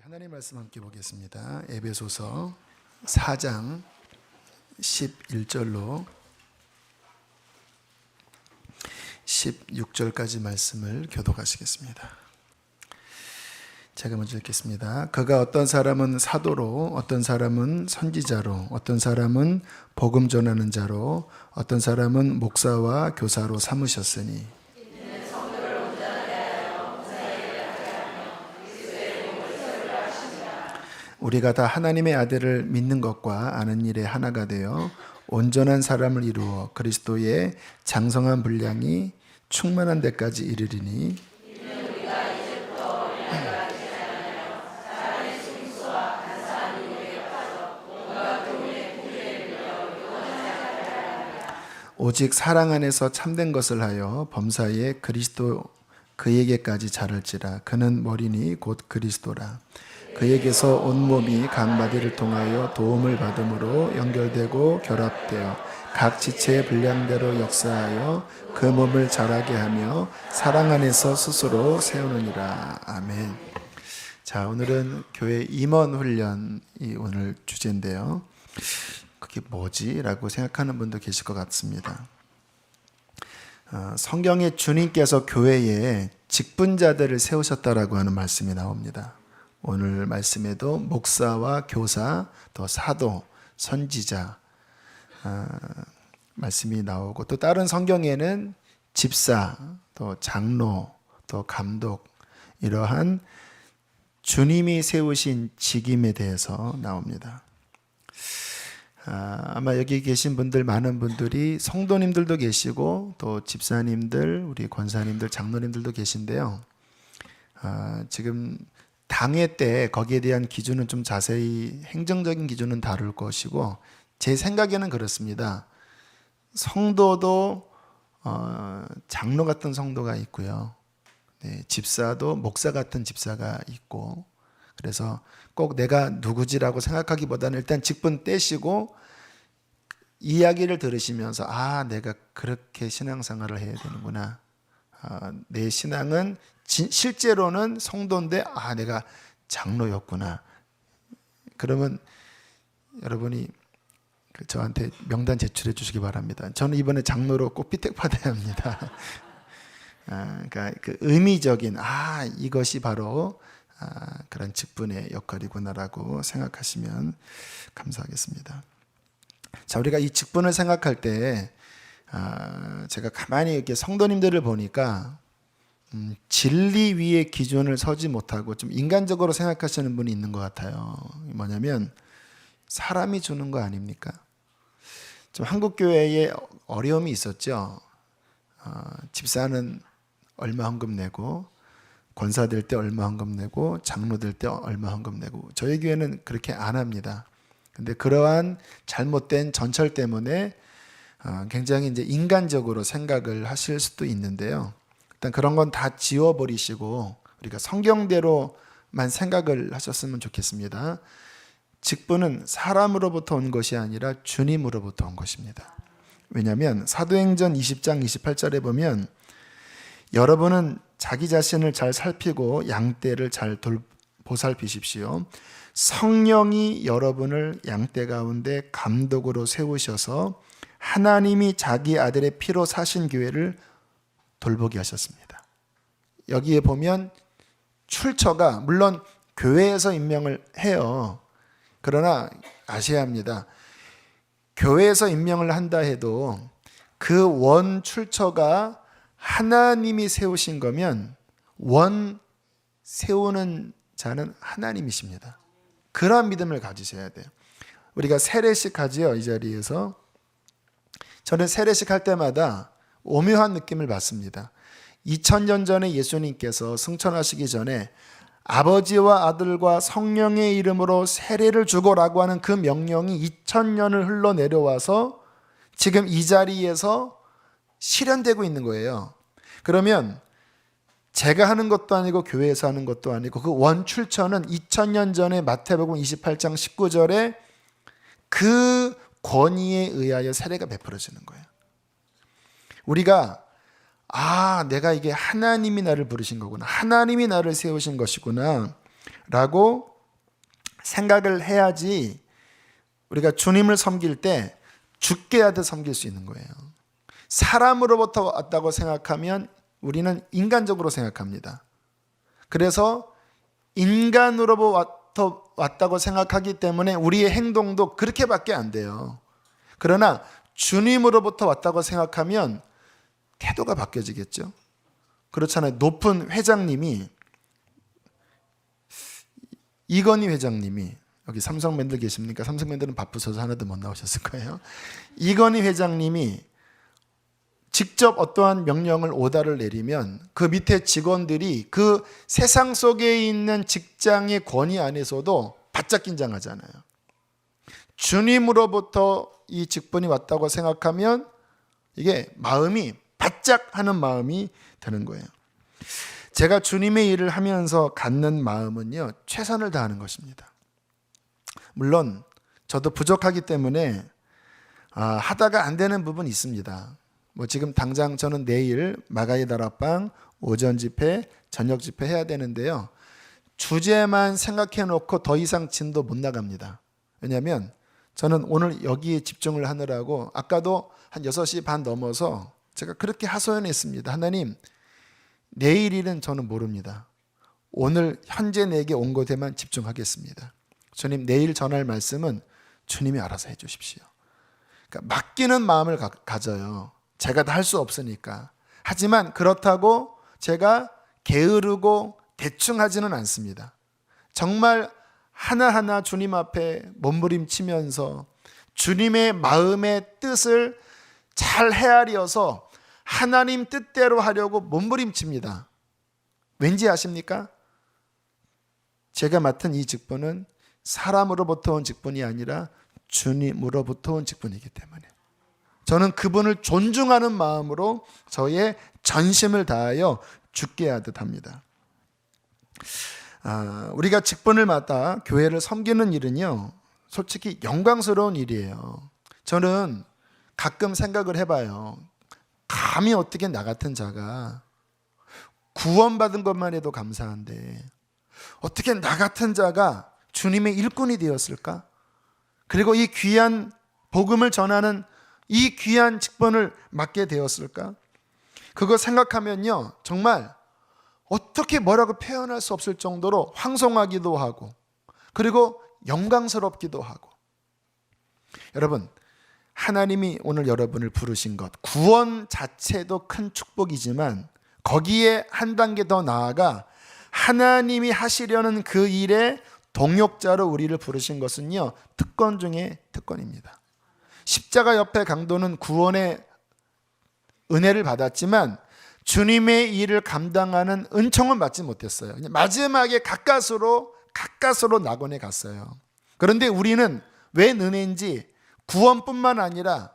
하나님 말씀 함께 보겠습니다. 에베소서 4장 11절로 16절까지 말씀을 교독하시겠습니다. 제가 먼저 읽겠습니다. 그가 어떤 사람은 사도로, 어떤 사람은 선지자로, 어떤 사람은 복음 전하는 자로, 어떤 사람은 목사와 교사로 삼으셨으니 우리가 다 하나님의 아들을 믿는 것과 아는 일에 하나가 되어 온전한 사람을 이루어 그리스도의 장성한 분량이 충만한 데까지 이르리니 오직 사랑 안에서 참된 것을 하여 범사에 그리스도 그에게까지 자랄지라. 그는 머리니 곧 그리스도라. 그에게서 온몸이 각 마디를 통하여 도움을 받음으로 연결되고 결합되어 각 지체의 분량대로 역사하여 그 몸을 자라게 하며 사랑 안에서 스스로 세우느니라. 아멘. 자, 오늘은 교회 임원 훈련이 오늘 주제인데요. 그게 뭐지? 라고 생각하는 분도 계실 것 같습니다. 성경에 주님께서 교회에 직분자들을 세우셨다라고 하는 말씀이 나옵니다. 오늘 말씀에도 목사와 교사, 또 사도, 선지자 말씀이 나오고, 또 다른 성경에는 집사, 또 장로, 또 감독, 이러한 주님이 세우신 직임에 대해서 나옵니다. 아마 여기 계신 분들, 많은 분들이 성도님들도 계시고 또 집사님들, 우리 권사님들, 장로님들도 계신데요. 지금 당회 때 거기에 대한 기준은 좀 자세히 행정적인 기준은 다룰 것이고, 제 생각에는 그렇습니다. 성도도 장로 같은 성도가 있고요. 네, 집사도 목사 같은 집사가 있고, 그래서 꼭 내가 누구지라고 생각하기보다는 일단 직분 떼시고 이야기를 들으시면서 내가 그렇게 신앙생활을 해야 되는구나. 내 신앙은 실제로는 성도인데 내가 장로였구나. 그러면 여러분이 저한테 명단 제출해 주시기 바랍니다. 저는 이번에 장로로 꼭 피택받아야 합니다. 그러니까 그 의미적인 이것이 바로 그런 직분의 역할이구나라고 생각하시면 감사하겠습니다. 자, 우리가 이 직분을 생각할 때 제가 가만히 이렇게 성도님들을 보니까 진리 위에 기준을 서지 못하고 좀 인간적으로 생각하시는 분이 있는 것 같아요. 뭐냐면 사람이 주는 거 아닙니까? 좀 한국 교회에 어려움이 있었죠. 집사는 얼마 헌금 내고, 권사 될 때 얼마 헌금 내고, 장로 될 때 얼마 헌금 내고. 저희 교회는 그렇게 안 합니다. 근데 그러한 잘못된 전철 때문에 굉장히 이제 인간적으로 생각을 하실 수도 있는데요. 일단 그런 건 다 지워버리시고 우리가 성경대로만 생각을 하셨으면 좋겠습니다. 직분은 사람으로부터 온 것이 아니라 주님으로부터 온 것입니다. 왜냐하면 사도행전 20장 28절에 보면 여러분은 자기 자신을 잘 살피고 양떼를 잘 보살피십시오. 성령이 여러분을 양떼 가운데 감독으로 세우셔서 하나님이 자기 아들의 피로 사신 교회를 돌보게 하셨습니다. 여기에 보면 출처가 물론 교회에서 임명을 해요. 그러나 아셔야 합니다. 교회에서 임명을 한다 해도 그 원 출처가 하나님이 세우신 거면 원 세우는 자는 하나님이십니다. 그러한 믿음을 가지셔야 돼요. 우리가 세례식 하지요, 이 자리에서. 저는 세례식 할 때마다 오묘한 느낌을 받습니다. 2000년 전에 예수님께서 승천하시기 전에 아버지와 아들과 성령의 이름으로 세례를 주고라고 하는 그 명령이 2000년을 흘러내려와서 지금 이 자리에서 실현되고 있는 거예요. 그러면 제가 하는 것도 아니고 교회에서 하는 것도 아니고 그 원출처는 2000년 전에 마태복음 28장 19절에 그 권위에 의하여 세례가 베풀어지는 거예요. 우리가 내가 이게 하나님이 나를 부르신 거구나, 하나님이 나를 세우신 것이구나 라고 생각을 해야지 우리가 주님을 섬길 때 죽게 하듯 섬길 수 있는 거예요. 사람으로부터 왔다고 생각하면 우리는 인간적으로 생각합니다. 그래서 인간으로부터 왔다고 생각하기 때문에 우리의 행동도 그렇게밖에 안 돼요. 그러나 주님으로부터 왔다고 생각하면 태도가 바뀌어지겠죠. 그렇잖아요. 높은 회장님이, 이건희 회장님이, 여기 삼성맨들 계십니까? 삼성맨들은 바쁘셔서 하나도 못 나오셨을 거예요. 이건희 회장님이 직접 어떠한 명령을 오다를 내리면 그 밑에 직원들이 그 세상 속에 있는 직장의 권위 안에서도 바짝 긴장하잖아요. 주님으로부터 이 직분이 왔다고 생각하면 이게 마음이 바짝 하는 마음이 드는 거예요. 제가 주님의 일을 하면서 갖는 마음은요, 최선을 다하는 것입니다. 물론 저도 부족하기 때문에 하다가 안 되는 부분이 있습니다. 지금 당장 저는 내일 마가의 다락방 오전 집회, 저녁 집회 해야 되는데요. 주제만 생각해 놓고 더 이상 진도 못 나갑니다. 왜냐하면 저는 오늘 여기에 집중을 하느라고 아까도 한 6시 반 넘어서 제가 그렇게 하소연했습니다. 하나님, 내일 일은 저는 모릅니다. 오늘 현재 내게 온 것에만 집중하겠습니다. 주님, 내일 전할 말씀은 주님이 알아서 해 주십시오. 그러니까 맡기는 마음을 가져요. 제가 다 할 수 없으니까. 하지만 그렇다고 제가 게으르고 대충 하지는 않습니다. 정말 하나하나 주님 앞에 몸부림치면서 주님의 마음의 뜻을 잘 헤아려서 하나님 뜻대로 하려고 몸부림칩니다. 왠지 아십니까? 제가 맡은 이 직분은 사람으로부터 온 직분이 아니라 주님으로부터 온 직분이기 때문에 저는 그분을 존중하는 마음으로 저의 전심을 다하여 죽게 하듯 합니다. 우리가 직분을 맡아 교회를 섬기는 일은요, 솔직히 영광스러운 일이에요. 저는 가끔 생각을 해봐요. 감히 어떻게 나 같은 자가 구원받은 것만 해도 감사한데 어떻게 나 같은 자가 주님의 일꾼이 되었을까? 그리고 이 귀한 복음을 전하는 이 귀한 직분을 맡게 되었을까? 그거 생각하면요, 정말 어떻게 뭐라고 표현할 수 없을 정도로 황송하기도 하고 그리고 영광스럽기도 하고. 여러분, 하나님이 오늘 여러분을 부르신 것, 구원 자체도 큰 축복이지만 거기에 한 단계 더 나아가 하나님이 하시려는 그 일에 동역자로 우리를 부르신 것은요, 특권 중에 특권입니다. 십자가 옆에 강도는 구원의 은혜를 받았지만 주님의 일을 감당하는 은총은 받지 못했어요. 마지막에 가까스로 낙원에 갔어요. 그런데 우리는 웬 은혜인지 구원뿐만 아니라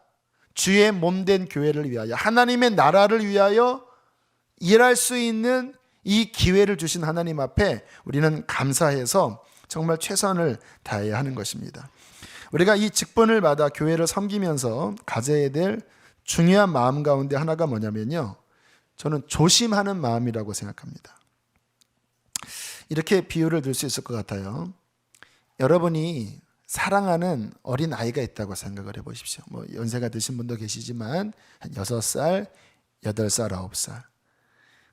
주의 몸된 교회를 위하여, 하나님의 나라를 위하여 일할 수 있는 이 기회를 주신 하나님 앞에 우리는 감사해서 정말 최선을 다해야 하는 것입니다. 우리가 이 직분을 받아 교회를 섬기면서 가져야 될 중요한 마음 가운데 하나가 뭐냐면요, 저는 조심하는 마음이라고 생각합니다. 이렇게 비유를 들 수 있을 것 같아요. 여러분이 사랑하는 어린 아이가 있다고 생각을 해보십시오. 연세가 드신 분도 계시지만 한 6살, 8살, 9살.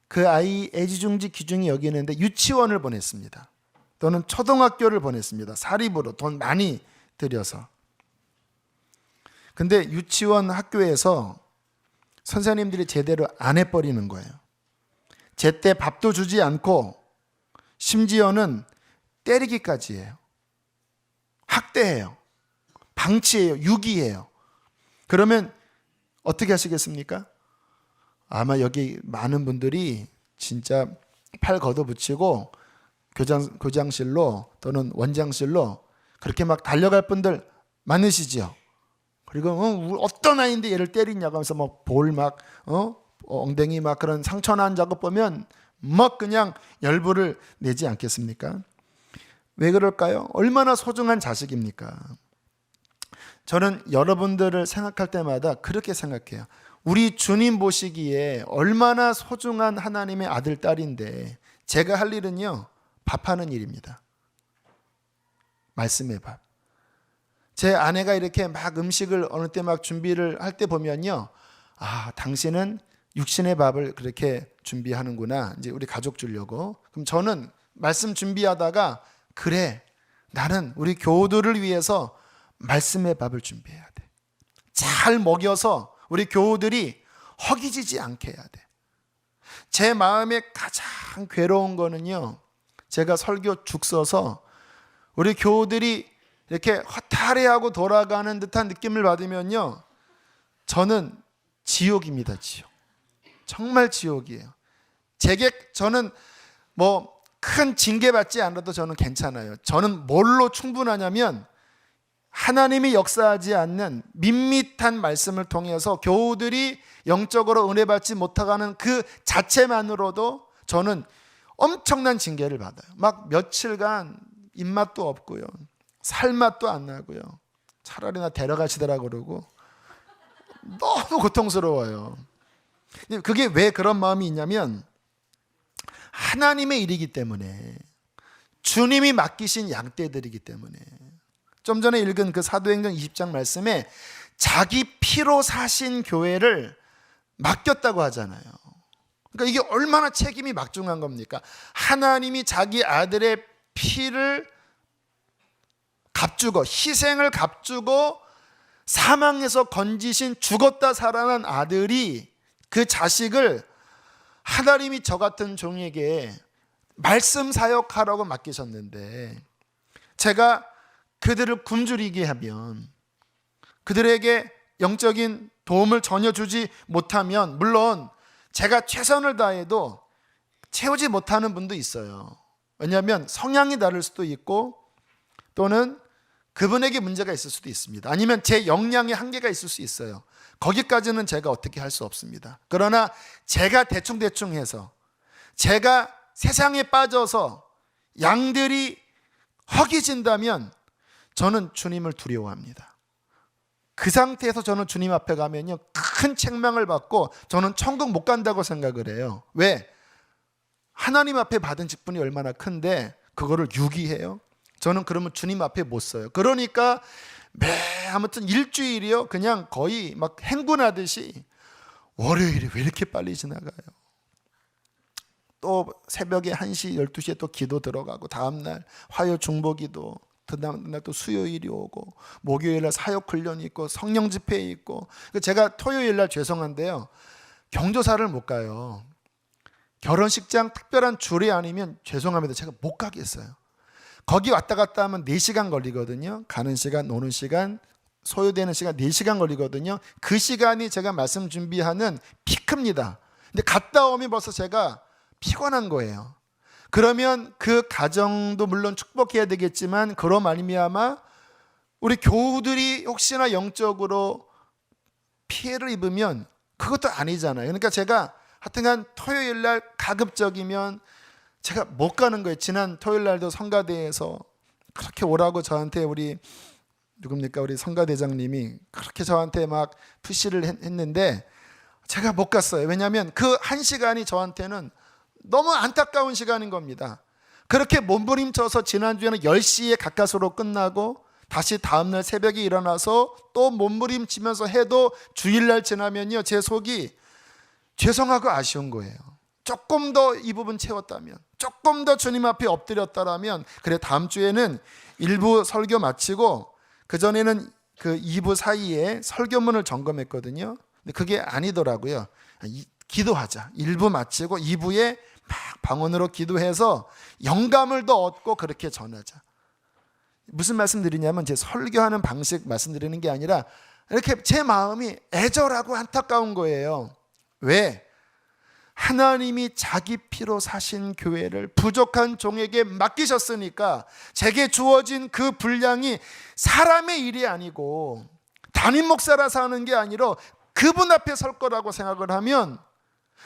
그 아이 애지중지 귀중히 여기는데 유치원을 보냈습니다. 또는 초등학교를 보냈습니다. 사립으로 돈 많이 들여서. 근데 유치원 학교에서 선생님들이 제대로 안 해버리는 거예요. 제때 밥도 주지 않고 심지어는 때리기까지 해요. 학대해요. 방치해요. 유기해요. 그러면 어떻게 하시겠습니까? 아마 여기 많은 분들이 진짜 팔 걷어붙이고 교장실로 또는 원장실로 그렇게 막 달려갈 분들 많으시죠? 그리고 어떤 아이인데 얘를 때리냐고 하면서 막 볼 막 엉덩이 막 그런 상처난 작업 보면 막 그냥 열불을 내지 않겠습니까? 왜 그럴까요? 얼마나 소중한 자식입니까? 저는 여러분들을 생각할 때마다 그렇게 생각해요. 우리 주님 보시기에 얼마나 소중한 하나님의 아들, 딸인데 제가 할 일은요, 밥하는 일입니다. 말씀의 밥. 제 아내가 이렇게 막 음식을 어느 때 막 준비를 할 때 보면요, 아, 당신은 육신의 밥을 그렇게 준비하는구나. 이제 우리 가족 주려고. 그럼 저는 말씀 준비하다가, 그래, 나는 우리 교우들을 위해서 말씀의 밥을 준비해야 돼. 잘 먹여서 우리 교우들이 허기지지 않게 해야 돼. 제 마음에 가장 괴로운 거는요, 제가 설교 죽 써서 우리 교우들이 이렇게 허탈해하고 돌아가는 듯한 느낌을 받으면요, 저는 지옥입니다. 지옥. 정말 지옥이에요. 저는 뭐 큰 징계받지 않아도 저는 괜찮아요. 저는 뭘로 충분하냐면, 하나님이 역사하지 않는 밋밋한 말씀을 통해서 교우들이 영적으로 은혜 받지 못하는 그 자체만으로도 저는 엄청난 징계를 받아요. 막 며칠간 입맛도 없고요, 살맛도 안 나고요. 차라리 나 데려가시더라 그러고 너무 고통스러워요. 그게 왜 그런 마음이 있냐면, 하나님의 일이기 때문에, 주님이 맡기신 양떼들이기 때문에. 좀 전에 읽은 그 사도행전 20장 말씀에 자기 피로 사신 교회를 맡겼다고 하잖아요. 그러니까 이게 얼마나 책임이 막중한 겁니까? 하나님이 자기 아들의 피를 값주고, 희생을 값주고 사망에서 건지신 죽었다 살아난 아들이, 그 자식을 하나님이 저 같은 종에게 말씀 사역하라고 맡기셨는데, 제가 그들을 굶주리게 하면, 그들에게 영적인 도움을 전혀 주지 못하면, 물론 제가 최선을 다해도 채우지 못하는 분도 있어요. 왜냐하면 성향이 다를 수도 있고, 또는 그분에게 문제가 있을 수도 있습니다. 아니면 제 역량의 한계가 있을 수 있어요. 거기까지는 제가 어떻게 할 수 없습니다. 그러나 제가 대충 해서, 제가 세상에 빠져서 양들이 허기진다면 저는 주님을 두려워합니다. 그 상태에서 저는 주님 앞에 가면요, 큰 책망을 받고 저는 천국 못 간다고 생각을 해요. 왜? 하나님 앞에 받은 직분이 얼마나 큰데 그거를 유기해요? 저는 그러면 주님 앞에 못 서요. 그러니까 아무튼 일주일이요, 그냥 거의 막 행군하듯이 월요일이 왜 이렇게 빨리 지나가요? 또 새벽에 1시, 12시에 또 기도 들어가고, 다음날 화요 중보기도, 그다음날 또 수요일이 오고, 목요일날 사역훈련이 있고, 성령 집회 있고. 제가 토요일날 죄송한데요, 경조사를 못 가요. 결혼식장 특별한 주례 아니면 죄송합니다, 제가 못 가겠어요. 거기 왔다 갔다 하면 4시간 걸리거든요. 가는 시간, 오는 시간, 소요되는 시간 4시간 걸리거든요. 그 시간이 제가 말씀 준비하는 피크입니다. 근데 갔다 오면 벌써 제가 피곤한 거예요. 그러면 그 가정도 물론 축복해야 되겠지만, 그로 말미암아 우리 교우들이 혹시나 영적으로 피해를 입으면 그것도 아니잖아요. 그러니까 제가 하여튼간 토요일 날 가급적이면 제가 못 가는 거예요. 지난 토요일 날도 성가대에서 그렇게 오라고 저한테 우리 성가대장님이 그렇게 저한테 막 푸시를 했는데 제가 못 갔어요. 왜냐하면 그 1시간이 저한테는 너무 안타까운 시간인 겁니다. 그렇게 몸부림쳐서 지난주에는 10시에 가까스로 끝나고, 다시 다음날 새벽에 일어나서 또 몸부림치면서 해도 주일날 지나면요, 제 속이 죄송하고 아쉬운 거예요. 조금 더 이 부분 채웠다면, 조금 더 주님 앞에 엎드렸다라면, 그래 다음 주에는 1부 설교 마치고 그전에는 그 2부 사이에 설교문을 점검했거든요. 근데 그게 아니더라고요. 기도하자. 1부 마치고 2부에 막 방언으로 기도해서 영감을 더 얻고 그렇게 전하자. 무슨 말씀드리냐면, 제 설교하는 방식 말씀드리는 게 아니라 이렇게 제 마음이 애절하고 안타까운 거예요. 왜? 하나님이 자기 피로 사신 교회를 부족한 종에게 맡기셨으니까, 제게 주어진 그 분량이 사람의 일이 아니고 담임 목사라서 하는 게 아니라 그분 앞에 설 거라고 생각을 하면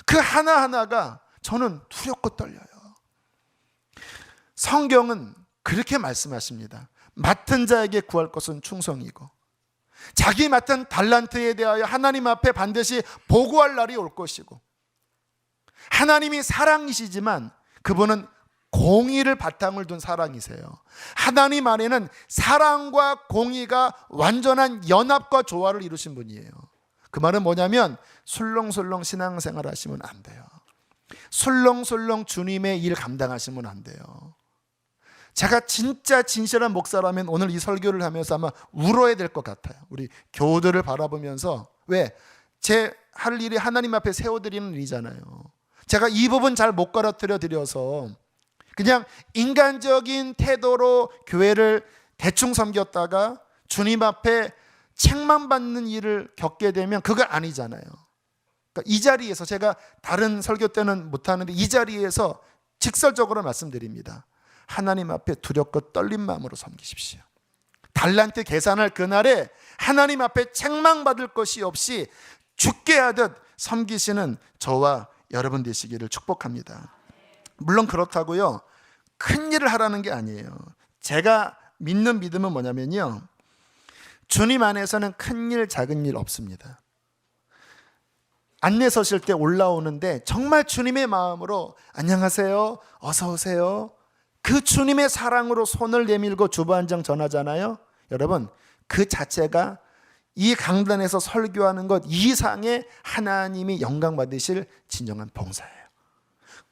그 하나하나가 저는 두렵고 떨려요. 성경은 그렇게 말씀하십니다. 맡은 자에게 구할 것은 충성이고, 자기 맡은 달란트에 대하여 하나님 앞에 반드시 보고할 날이 올 것이고, 하나님이 사랑이시지만 그분은 공의를 바탕을 둔 사랑이세요. 하나님 안에는 사랑과 공의가 완전한 연합과 조화를 이루신 분이에요. 그 말은 뭐냐면 술렁술렁 신앙생활 하시면 안 돼요. 술렁술렁 주님의 일 감당하시면 안 돼요. 제가 진짜 진실한 목사라면 오늘 이 설교를 하면서 아마 울어야 될 것 같아요. 우리 교우들을 바라보면서. 왜? 제 할 일이 하나님 앞에 세워드리는 일이잖아요. 제가 이 부분 잘 못 걸어뜨려 드려서 그냥 인간적인 태도로 교회를 대충 섬겼다가 주님 앞에 책망 받는 일을 겪게 되면 그거 아니잖아요. 그러니까 이 자리에서 제가 다른 설교 때는 못하는데 이 자리에서 직설적으로 말씀드립니다. 하나님 앞에 두렵고 떨린 마음으로 섬기십시오. 달란트 계산할 그날에 하나님 앞에 책망받을 것이 없이 죽게 하듯 섬기시는 저와 여러분 되시기를 축복합니다. 물론 그렇다고요, 큰 일을 하라는 게 아니에요. 제가 믿는 믿음은 뭐냐면요, 주님 안에서는 큰 일 작은 일 없습니다. 안내 서실 때 올라오는데 정말 주님의 마음으로 안녕하세요, 어서 오세요, 그 주님의 사랑으로 손을 내밀고 주보 한 장 전하잖아요. 여러분, 그 자체가 이 강단에서 설교하는 것 이상의 하나님이 영광 받으실 진정한 봉사예요.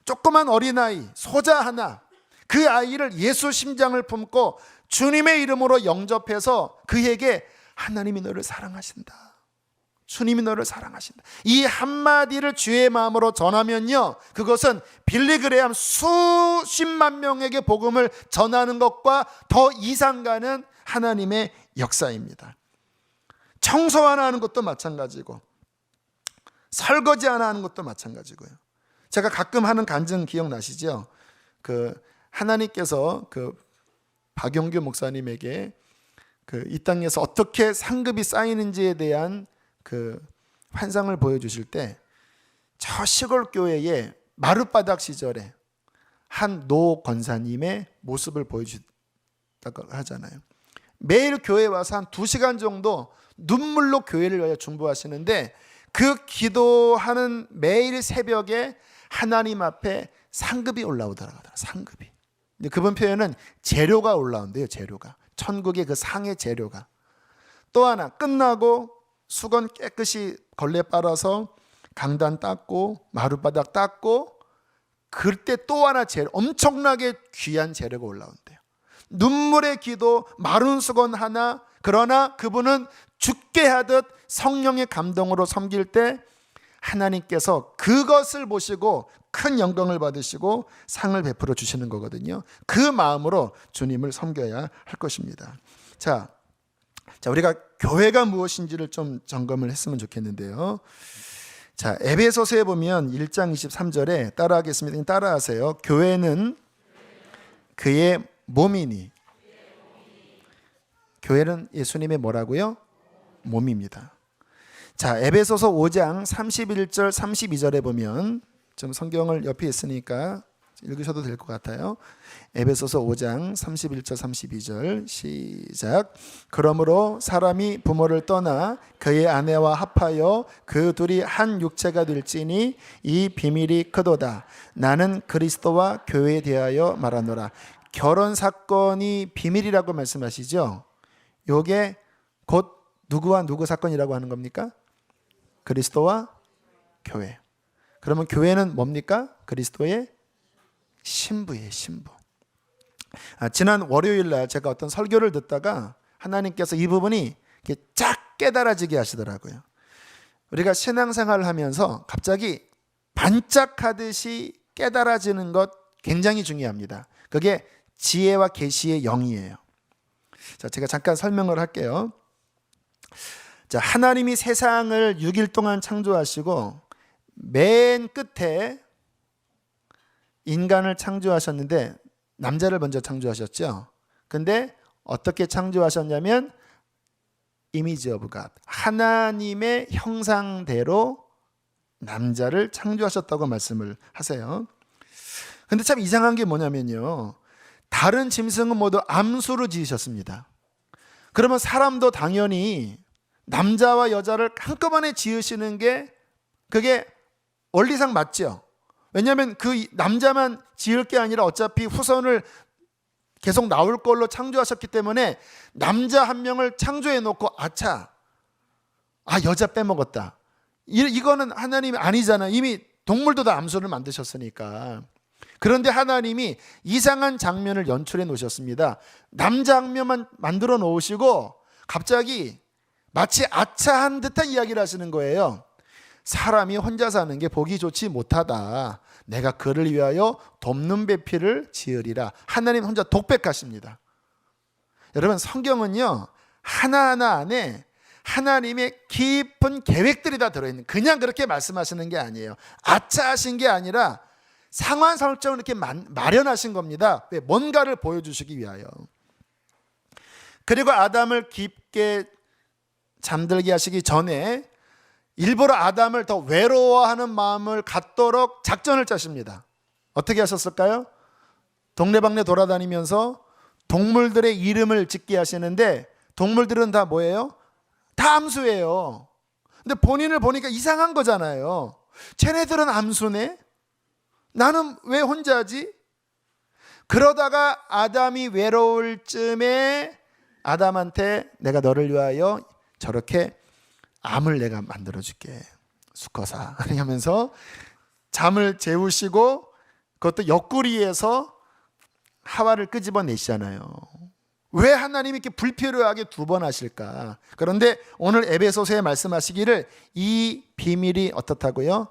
조그만 어린아이, 소자 하나, 그 아이를 예수 심장을 품고 주님의 이름으로 영접해서 그에게 하나님이 너를 사랑하신다, 주님이 너를 사랑하신다, 이 한마디를 주의 마음으로 전하면요, 그것은 빌리그레암 수십만 명에게 복음을 전하는 것과 더 이상 가는 하나님의 역사입니다. 청소 하나 하는 것도 마찬가지고 설거지 하나 하는 것도 마찬가지고요. 제가 가끔 하는 간증 기억나시죠? 하나님께서 박용규 목사님에게 이 땅에서 어떻게 상급이 쌓이는지에 대한 환상을 보여주실 때 저 시골 교회의 마룻바닥 시절에 한 노 권사님의 모습을 보여주셨다고 하잖아요. 매일 교회에 와서 한 2시간 정도 눈물로 교회를 위하여 중보하시는데 그 기도하는 매일 새벽에 하나님 앞에 상급이 올라오더라고요. 상급이. 근데 그분 표현은 재료가 올라온대요. 재료가. 천국의 그 상의 재료가. 또 하나, 끝나고 수건 깨끗이 걸레 빨아서 강단 닦고 마룻바닥 닦고 그때 또 하나 재료, 엄청나게 귀한 재료가 올라온대요. 눈물의 기도, 마른 수건 하나. 그러나 그분은 죽게 하듯 성령의 감동으로 섬길 때 하나님께서 그것을 보시고 큰 영광을 받으시고 상을 베풀어 주시는 거거든요. 그 마음으로 주님을 섬겨야 할 것입니다. 자, 우리가 교회가 무엇인지를 좀 점검을 했으면 좋겠는데요. 자, 에베소서에 보면 1장 23절에 따라하겠습니다. 따라하세요. 교회는 그의 몸이니. 교회는 예수님의 뭐라고요? 몸입니다. 자, 에베소서 5장 31절 32절에 보면, 좀 성경을 옆에 있으니까 읽으셔도 될 것 같아요. 에베소서 5장 31절 32절 시작. 그러므로 사람이 부모를 떠나 그의 아내와 합하여 그 둘이 한 육체가 될지니 이 비밀이 크도다. 나는 그리스도와 교회에 대하여 말하노라. 결혼 사건이 비밀이라고 말씀하시죠. 요게 곧 누구와 누구 사건이라고 하는 겁니까? 그리스도와 교회. 그러면 교회는 뭡니까? 그리스도의 신부예요, 신부. 지난 월요일 날 제가 어떤 설교를 듣다가 하나님께서 이 부분이 이렇게 쫙 깨달아지게 하시더라고요. 우리가 신앙생활을 하면서 갑자기 반짝하듯이 깨달아지는 것 굉장히 중요합니다. 그게 지혜와 계시의 영이에요. 자, 제가 잠깐 설명을 할게요. 자, 하나님이 세상을 6일 동안 창조하시고 맨 끝에 인간을 창조하셨는데 남자를 먼저 창조하셨죠. 근데 어떻게 창조하셨냐면 이미지 오브 갓, 하나님의 형상대로 남자를 창조하셨다고 말씀을 하세요. 근데 참 이상한 게 뭐냐면요, 다른 짐승은 모두 암수로 지으셨습니다. 그러면 사람도 당연히 남자와 여자를 한꺼번에 지으시는 게 그게 원리상 맞죠. 왜냐하면 그 남자만 지을 게 아니라 어차피 후손을 계속 나올 걸로 창조하셨기 때문에 남자 한 명을 창조해 놓고 아차, 여자 빼먹었다, 이거는 하나님이 아니잖아. 이미 동물도 다 암소를 만드셨으니까. 그런데 하나님이 이상한 장면을 연출해 놓으셨습니다. 남자 한 명만 만들어 놓으시고 갑자기 마치 아차한 듯한 이야기를 하시는 거예요. 사람이 혼자 사는 게 보기 좋지 못하다. 내가 그를 위하여 돕는 배필을 지으리라. 하나님 혼자 독백하십니다. 여러분, 성경은요, 하나하나 안에 하나님의 깊은 계획들이 다 들어있는, 그냥 그렇게 말씀하시는 게 아니에요. 아차하신 게 아니라 상황 설정을 이렇게 마련하신 겁니다. 왜? 뭔가를 보여주시기 위하여. 그리고 아담을 깊게 잠들게 하시기 전에 일부러 아담을 더 외로워하는 마음을 갖도록 작전을 짜십니다. 어떻게 하셨을까요? 동네방네 돌아다니면서 동물들의 이름을 짓게 하시는데, 동물들은 다 뭐예요? 다 암수예요. 근데 본인을 보니까 이상한 거잖아요. 쟤네들은 암수네? 나는 왜 혼자지? 그러다가 아담이 외로울 쯤에 아담한테 내가 너를 위하여 저렇게 암을 내가 만들어줄게, 수컷아 하면서 잠을 재우시고, 그것도 옆구리에서 하와를 끄집어내시잖아요. 왜 하나님이 이렇게 불필요하게 두 번 하실까? 그런데 오늘 에베소서에 말씀하시기를 이 비밀이 어떻다고요?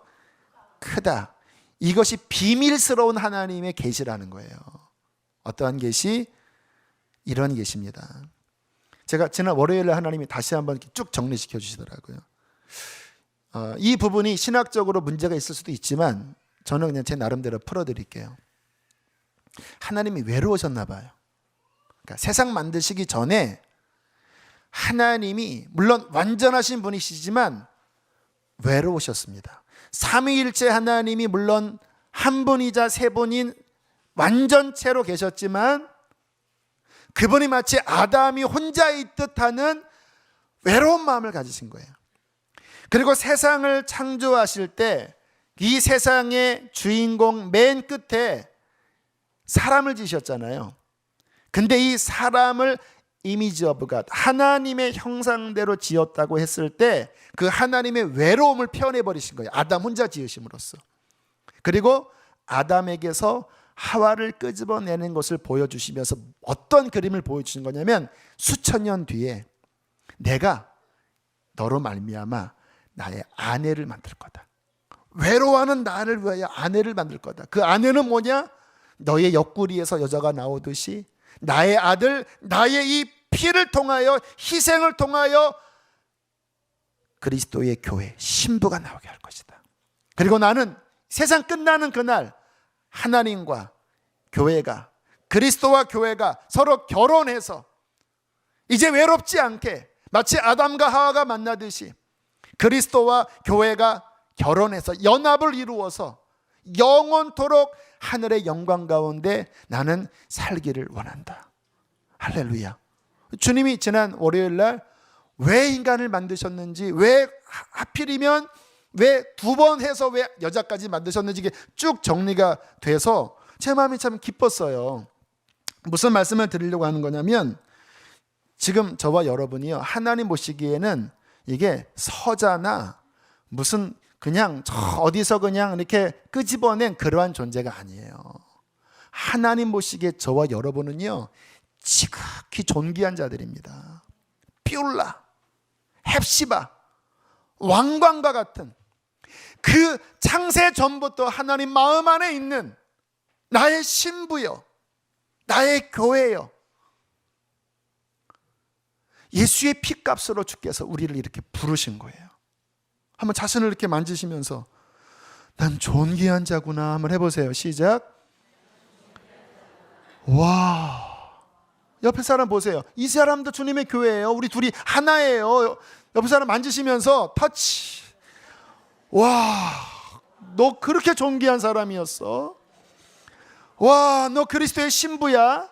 크다. 이것이 비밀스러운 하나님의 계시라는 거예요. 어떠한 계시? 이런 계시입니다. 제가 지난 월요일에 하나님이 다시 한번 이렇게 쭉 정리시켜 주시더라고요. 이 부분이 신학적으로 문제가 있을 수도 있지만 저는 그냥 제 나름대로 풀어드릴게요. 하나님이 외로우셨나 봐요. 그러니까 세상 만드시기 전에 하나님이 물론 완전하신 분이시지만 외로우셨습니다. 삼위일체 하나님이 물론 한 분이자 세 분인 완전체로 계셨지만 그분이 마치 아담이 혼자 있듯 하는 외로운 마음을 가지신 거예요. 그리고 세상을 창조하실 때 이 세상의 주인공 맨 끝에 사람을 지으셨잖아요. 근데 이 사람을 이미지 오브 갓, 하나님의 형상대로 지었다고 했을 때 그 하나님의 외로움을 표현해 버리신 거예요. 아담 혼자 지으심으로써. 그리고 아담에게서 하와를 끄집어내는 것을 보여주시면서 어떤 그림을 보여주신 거냐면, 수천 년 뒤에 내가 너로 말미암아 나의 아내를 만들 거다. 외로워하는 나를 위하여 아내를 만들 거다. 그 아내는 뭐냐? 너의 옆구리에서 여자가 나오듯이 나의 아들, 나의 이 피를 통하여, 희생을 통하여 그리스도의 교회, 신부가 나오게 할 것이다. 그리고 나는 세상 끝나는 그날 하나님과 교회가, 그리스도와 교회가 서로 결혼해서 이제 외롭지 않게 마치 아담과 하와가 만나듯이 그리스도와 교회가 결혼해서 연합을 이루어서 영원토록 하늘의 영광 가운데 나는 살기를 원한다. 할렐루야. 주님이 지난 월요일 날 왜 인간을 만드셨는지, 왜 하필이면 왜 두 번 해서 왜 여자까지 만드셨는지 이게 쭉 정리가 돼서 제 마음이 참 기뻤어요. 무슨 말씀을 드리려고 하는 거냐면, 지금 저와 여러분이요, 하나님 보시기에는 이게 서자나 무슨 그냥 어디서 그냥 이렇게 끄집어낸 그러한 존재가 아니에요. 하나님 보시기에 저와 여러분은요, 지극히 존귀한 자들입니다. 뷰라, 헵시바, 왕관과 같은 그 창세 전부터 하나님 마음 안에 있는 나의 신부요, 나의 교회요. 예수의 피값으로 주께서 우리를 이렇게 부르신 거예요. 한번 자신을 이렇게 만지시면서 난 존귀한 자구나 한번 해보세요. 시작. 와, 옆에 사람 보세요. 이 사람도 주님의 교회예요. 우리 둘이 하나예요. 옆에 사람 만지시면서 터치. 와, 너 그렇게 존귀한 사람이었어. 와, 너 그리스도의 신부야.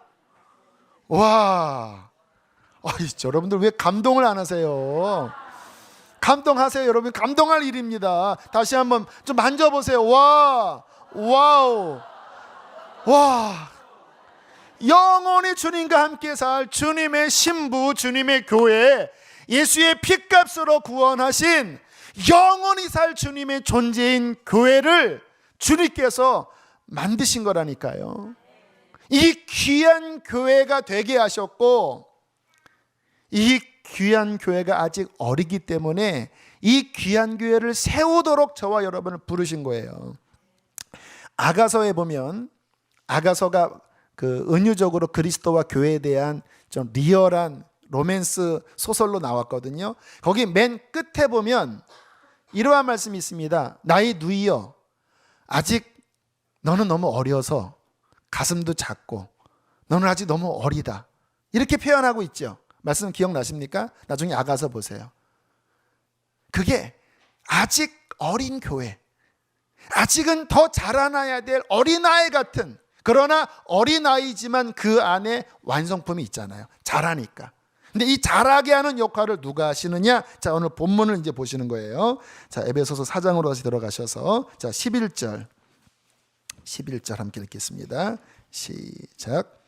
와, 여러분들 왜 감동을 안 하세요? 감동하세요. 여러분, 감동할 일입니다. 다시 한번 좀 만져보세요. 와, 와우. 와. 영원히 주님과 함께 살 주님의 신부, 주님의 교회, 예수의 핏값으로 구원하신 영원히 살 주님의 존재인 교회를 주님께서 만드신 거라니까요. 이 귀한 교회가 되게 하셨고, 이 귀한 교회가 아직 어리기 때문에 이 귀한 교회를 세우도록 저와 여러분을 부르신 거예요. 아가서에 보면, 아가서가 그 은유적으로 그리스도와 교회에 대한 좀 리얼한 로맨스 소설로 나왔거든요. 거기 맨 끝에 보면 이러한 말씀이 있습니다. 나의 누이여, 아직 너는 너무 어려서 가슴도 작고 너는 아직 너무 어리다, 이렇게 표현하고 있죠. 말씀 기억나십니까? 나중에 아가서 보세요. 그게 아직 어린 교회, 아직은 더 자라나야 될 어린아이 같은, 그러나 어린아이지만 그 안에 완성품이 있잖아요. 자라니까. 근데 이 자라게 하는 역할을 누가 하시느냐? 자, 오늘 본문을 이제 보시는 거예요. 자, 에베소서 4장으로 다시 들어가셔서 자, 11절 함께 읽겠습니다. 시작.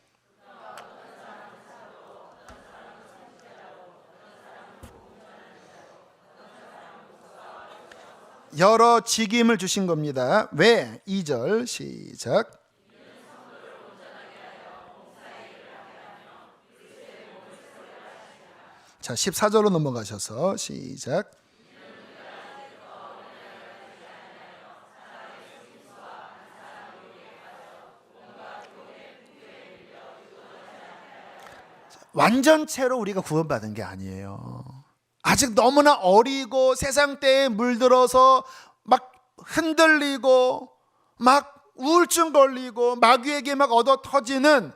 여러 직임을 주신 겁니다. 왜? 2절 시작. 자, 14절로 넘어가셔서 시작. 완전체로 우리가 구원받은 게 아니에요. 아직 너무나 어리고 세상 때에 물들어서 막 흔들리고 막 우울증 걸리고 마귀에게 막 얻어 터지는,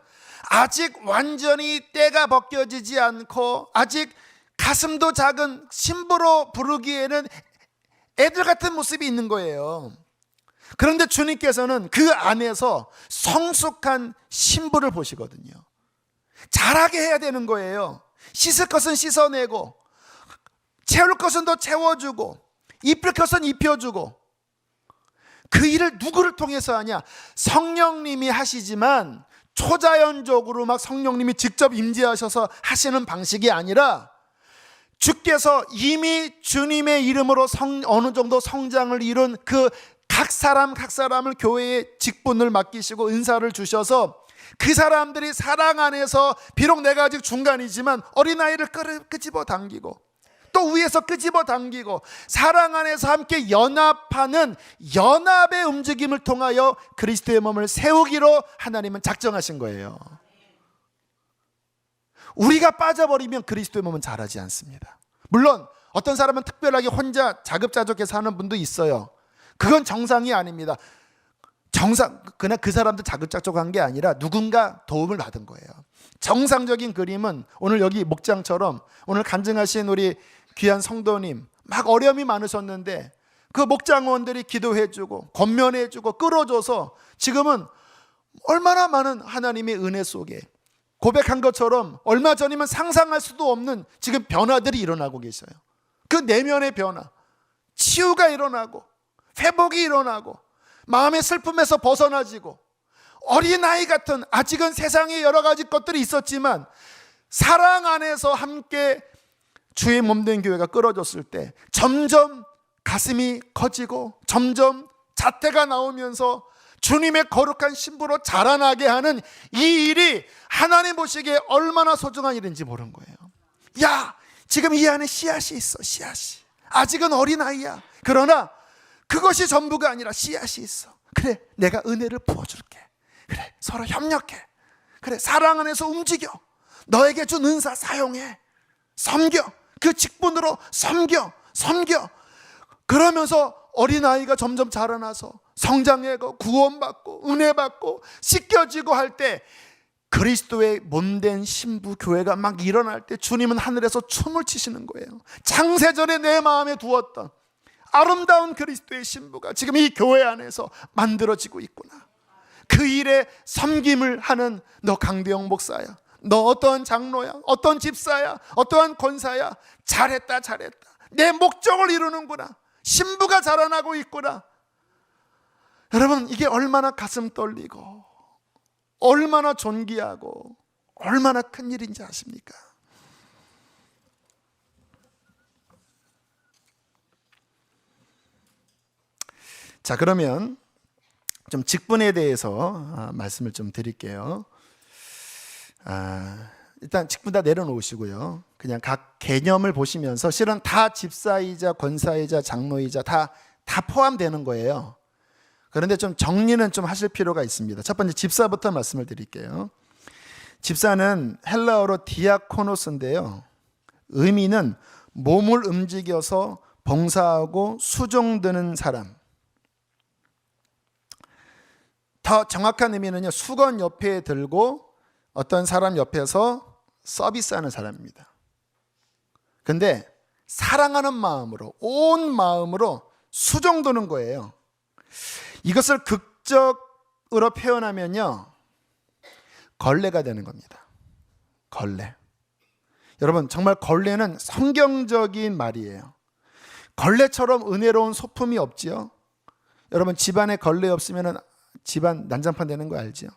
아직 완전히 때가 벗겨지지 않고 아직 가슴도 작은 신부로 부르기에는 애들 같은 모습이 있는 거예요. 그런데 주님께서는 그 안에서 성숙한 신부를 보시거든요. 자라게 해야 되는 거예요. 씻을 것은 씻어내고, 채울 것은 더 채워주고, 입힐 것은 입혀주고. 그 일을 누구를 통해서 하냐? 성령님이 하시지만 초자연적으로 막 성령님이 직접 임재하셔서 하시는 방식이 아니라, 주께서 이미 주님의 이름으로 어느 정도 성장을 이룬 그 각 사람을 교회의 직분을 맡기시고 은사를 주셔서 그 사람들이 사랑 안에서 비록 내가 아직 중간이지만 어린아이를 끄집어 당기고 또 위에서 끄집어 당기고 사랑 안에서 함께 연합하는 연합의 움직임을 통하여 그리스도의 몸을 세우기로 하나님은 작정하신 거예요. 우리가 빠져버리면 그리스도의 몸은 자라지 않습니다. 물론 어떤 사람은 특별하게 혼자 자급자족해서 하는 분도 있어요. 그건 정상이 아닙니다. 그냥 그 사람도 자급자족한 게 아니라 누군가 도움을 받은 거예요. 정상적인 그림은 오늘 여기 목장처럼 오늘 간증하신 우리 귀한 성도님, 막 어려움이 많으셨는데 그 목장원들이 기도해주고 권면해주고 끌어줘서 지금은 얼마나 많은 하나님의 은혜 속에 고백한 것처럼 얼마 전이면 상상할 수도 없는 지금 변화들이 일어나고 계셔요. 그 내면의 변화, 치유가 일어나고 회복이 일어나고 마음의 슬픔에서 벗어나지고, 어린아이 같은 아직은 세상에 여러 가지 것들이 있었지만 사랑 안에서 함께 주의 몸된 교회가 끌어졌을 때 점점 가슴이 커지고 점점 자태가 나오면서 주님의 거룩한 신부로 자라나게 하는 이 일이 하나님 보시기에 얼마나 소중한 일인지 모르는 거예요. 야, 지금 이 안에 씨앗이 있어. 씨앗이 아직은 어린아이야. 그러나 그것이 전부가 아니라 씨앗이 있어. 그래, 내가 은혜를 부어줄게. 그래, 서로 협력해. 그래, 사랑 안에서 움직여. 너에게 준 은사 사용해. 섬겨. 그 직분으로 섬겨. 그러면서 어린아이가 점점 자라나서 성장하고 구원받고 은혜받고 씻겨지고 할 때 그리스도의 몸된 신부 교회가 막 일어날 때 주님은 하늘에서 춤을 추시는 거예요. 창세전에 내 마음에 두었던 아름다운 그리스도의 신부가 지금 이 교회 안에서 만들어지고 있구나. 그 일에 섬김을 하는 너 강대영 목사야, 너 어떠한 장로야, 어떤 집사야, 어떠한 권사야, 잘했다. 내 목적을 이루는구나. 신부가 자라나고 있구나. 여러분, 이게 얼마나 가슴 떨리고 얼마나 존귀하고 얼마나 큰 일인지 아십니까? 자, 그러면 좀 직분에 대해서 말씀을 좀 드릴게요. 일단 직분 다 내려놓으시고요. 그냥 각 개념을 보시면서 실은 다 집사이자 권사이자 장로이자 다 포함되는 거예요. 그런데 좀 정리는 좀 하실 필요가 있습니다. 첫 번째 집사부터 말씀을 드릴게요. 집사는 헬라어로 디아코노스인데요. 의미는 몸을 움직여서 봉사하고 수종드는 사람. 더 정확한 의미는요, 수건 옆에 들고 어떤 사람 옆에서 서비스하는 사람입니다. 근데 사랑하는 마음으로, 온 마음으로 수종드는 거예요. 이것을 극적으로 표현하면요, 걸레가 되는 겁니다. 걸레. 여러분, 정말 걸레는 성경적인 말이에요. 걸레처럼 은혜로운 소품이 없지요. 여러분, 집안에 걸레 없으면 집안 난장판 되는 거 알지요?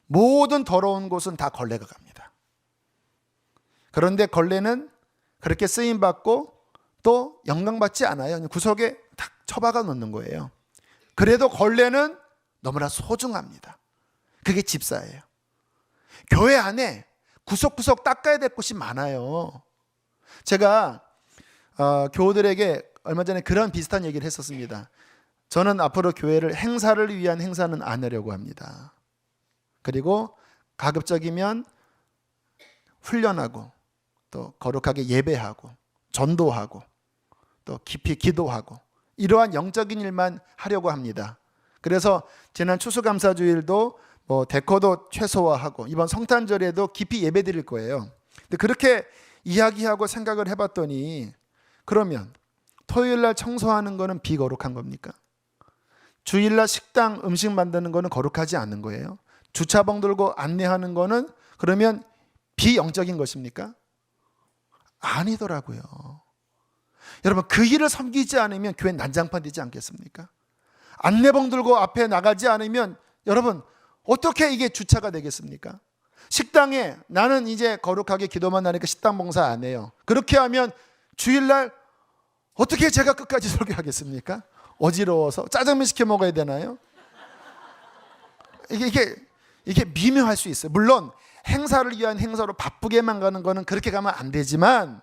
모든 더러운 곳은 다 걸레가 갑니다. 그런데 걸레는 그렇게 쓰임받고 또 영광받지 않아요. 구석에 탁 처박아 놓는 거예요. 그래도 걸레는 너무나 소중합니다. 그게 집사예요. 교회 안에 구석구석 닦아야 될 곳이 많아요. 제가 교우들에게 얼마 전에 그런 비슷한 얘기를 했었습니다. 저는 앞으로 교회를 행사를 위한 행사는 안 하려고 합니다. 그리고 가급적이면 훈련하고 또 거룩하게 예배하고 전도하고 또 깊이 기도하고 이러한 영적인 일만 하려고 합니다. 그래서 지난 추수감사주일도 데코도 최소화하고 이번 성탄절에도 깊이 예배 드릴 거예요. 근데 그렇게 이야기하고 생각을 해봤더니, 그러면 토요일날 청소하는 거는 비거룩한 겁니까? 주일날 식당 음식 만드는 거는 거룩하지 않은 거예요? 주차봉 들고 안내하는 거는 그러면 비영적인 것입니까? 아니더라고요. 여러분, 그 일을 섬기지 않으면 교회 난장판 되지 않겠습니까? 안내봉 들고 앞에 나가지 않으면 여러분, 어떻게 이게 주차가 되겠습니까? 식당에 나는 이제 거룩하게 기도만 하니까 식당 봉사 안 해요. 그렇게 하면 주일날 어떻게 제가 끝까지 설교하겠습니까? 어지러워서 짜장면 시켜 먹어야 되나요? 이게 미묘할 수 있어요. 물론 행사를 위한 행사로 바쁘게만 가는 거는 그렇게 가면 안 되지만,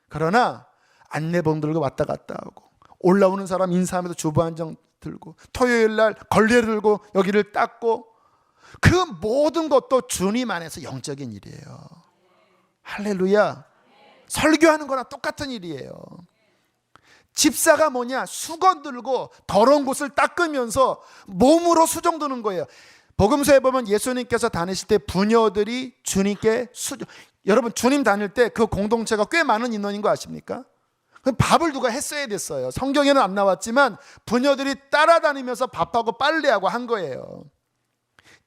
그러나 안내봉 들고 왔다 갔다 하고 올라오는 사람 인사하면서 주보 한 장 들고 토요일날 걸레를 들고 여기를 닦고, 그 모든 것도 주님 안에서 영적인 일이에요. 할렐루야. 설교하는 거랑 똑같은 일이에요. 집사가 뭐냐? 수건 들고 더러운 곳을 닦으면서 몸으로 수종드는 거예요. 복음서에 보면 예수님께서 다니실 때 부녀들이 주님께 여러분, 주님 다닐 때 그 공동체가 꽤 많은 인원인 거 아십니까? 밥을 누가 했어야 됐어요. 성경에는 안 나왔지만 부녀들이 따라다니면서 밥하고 빨래하고 한 거예요.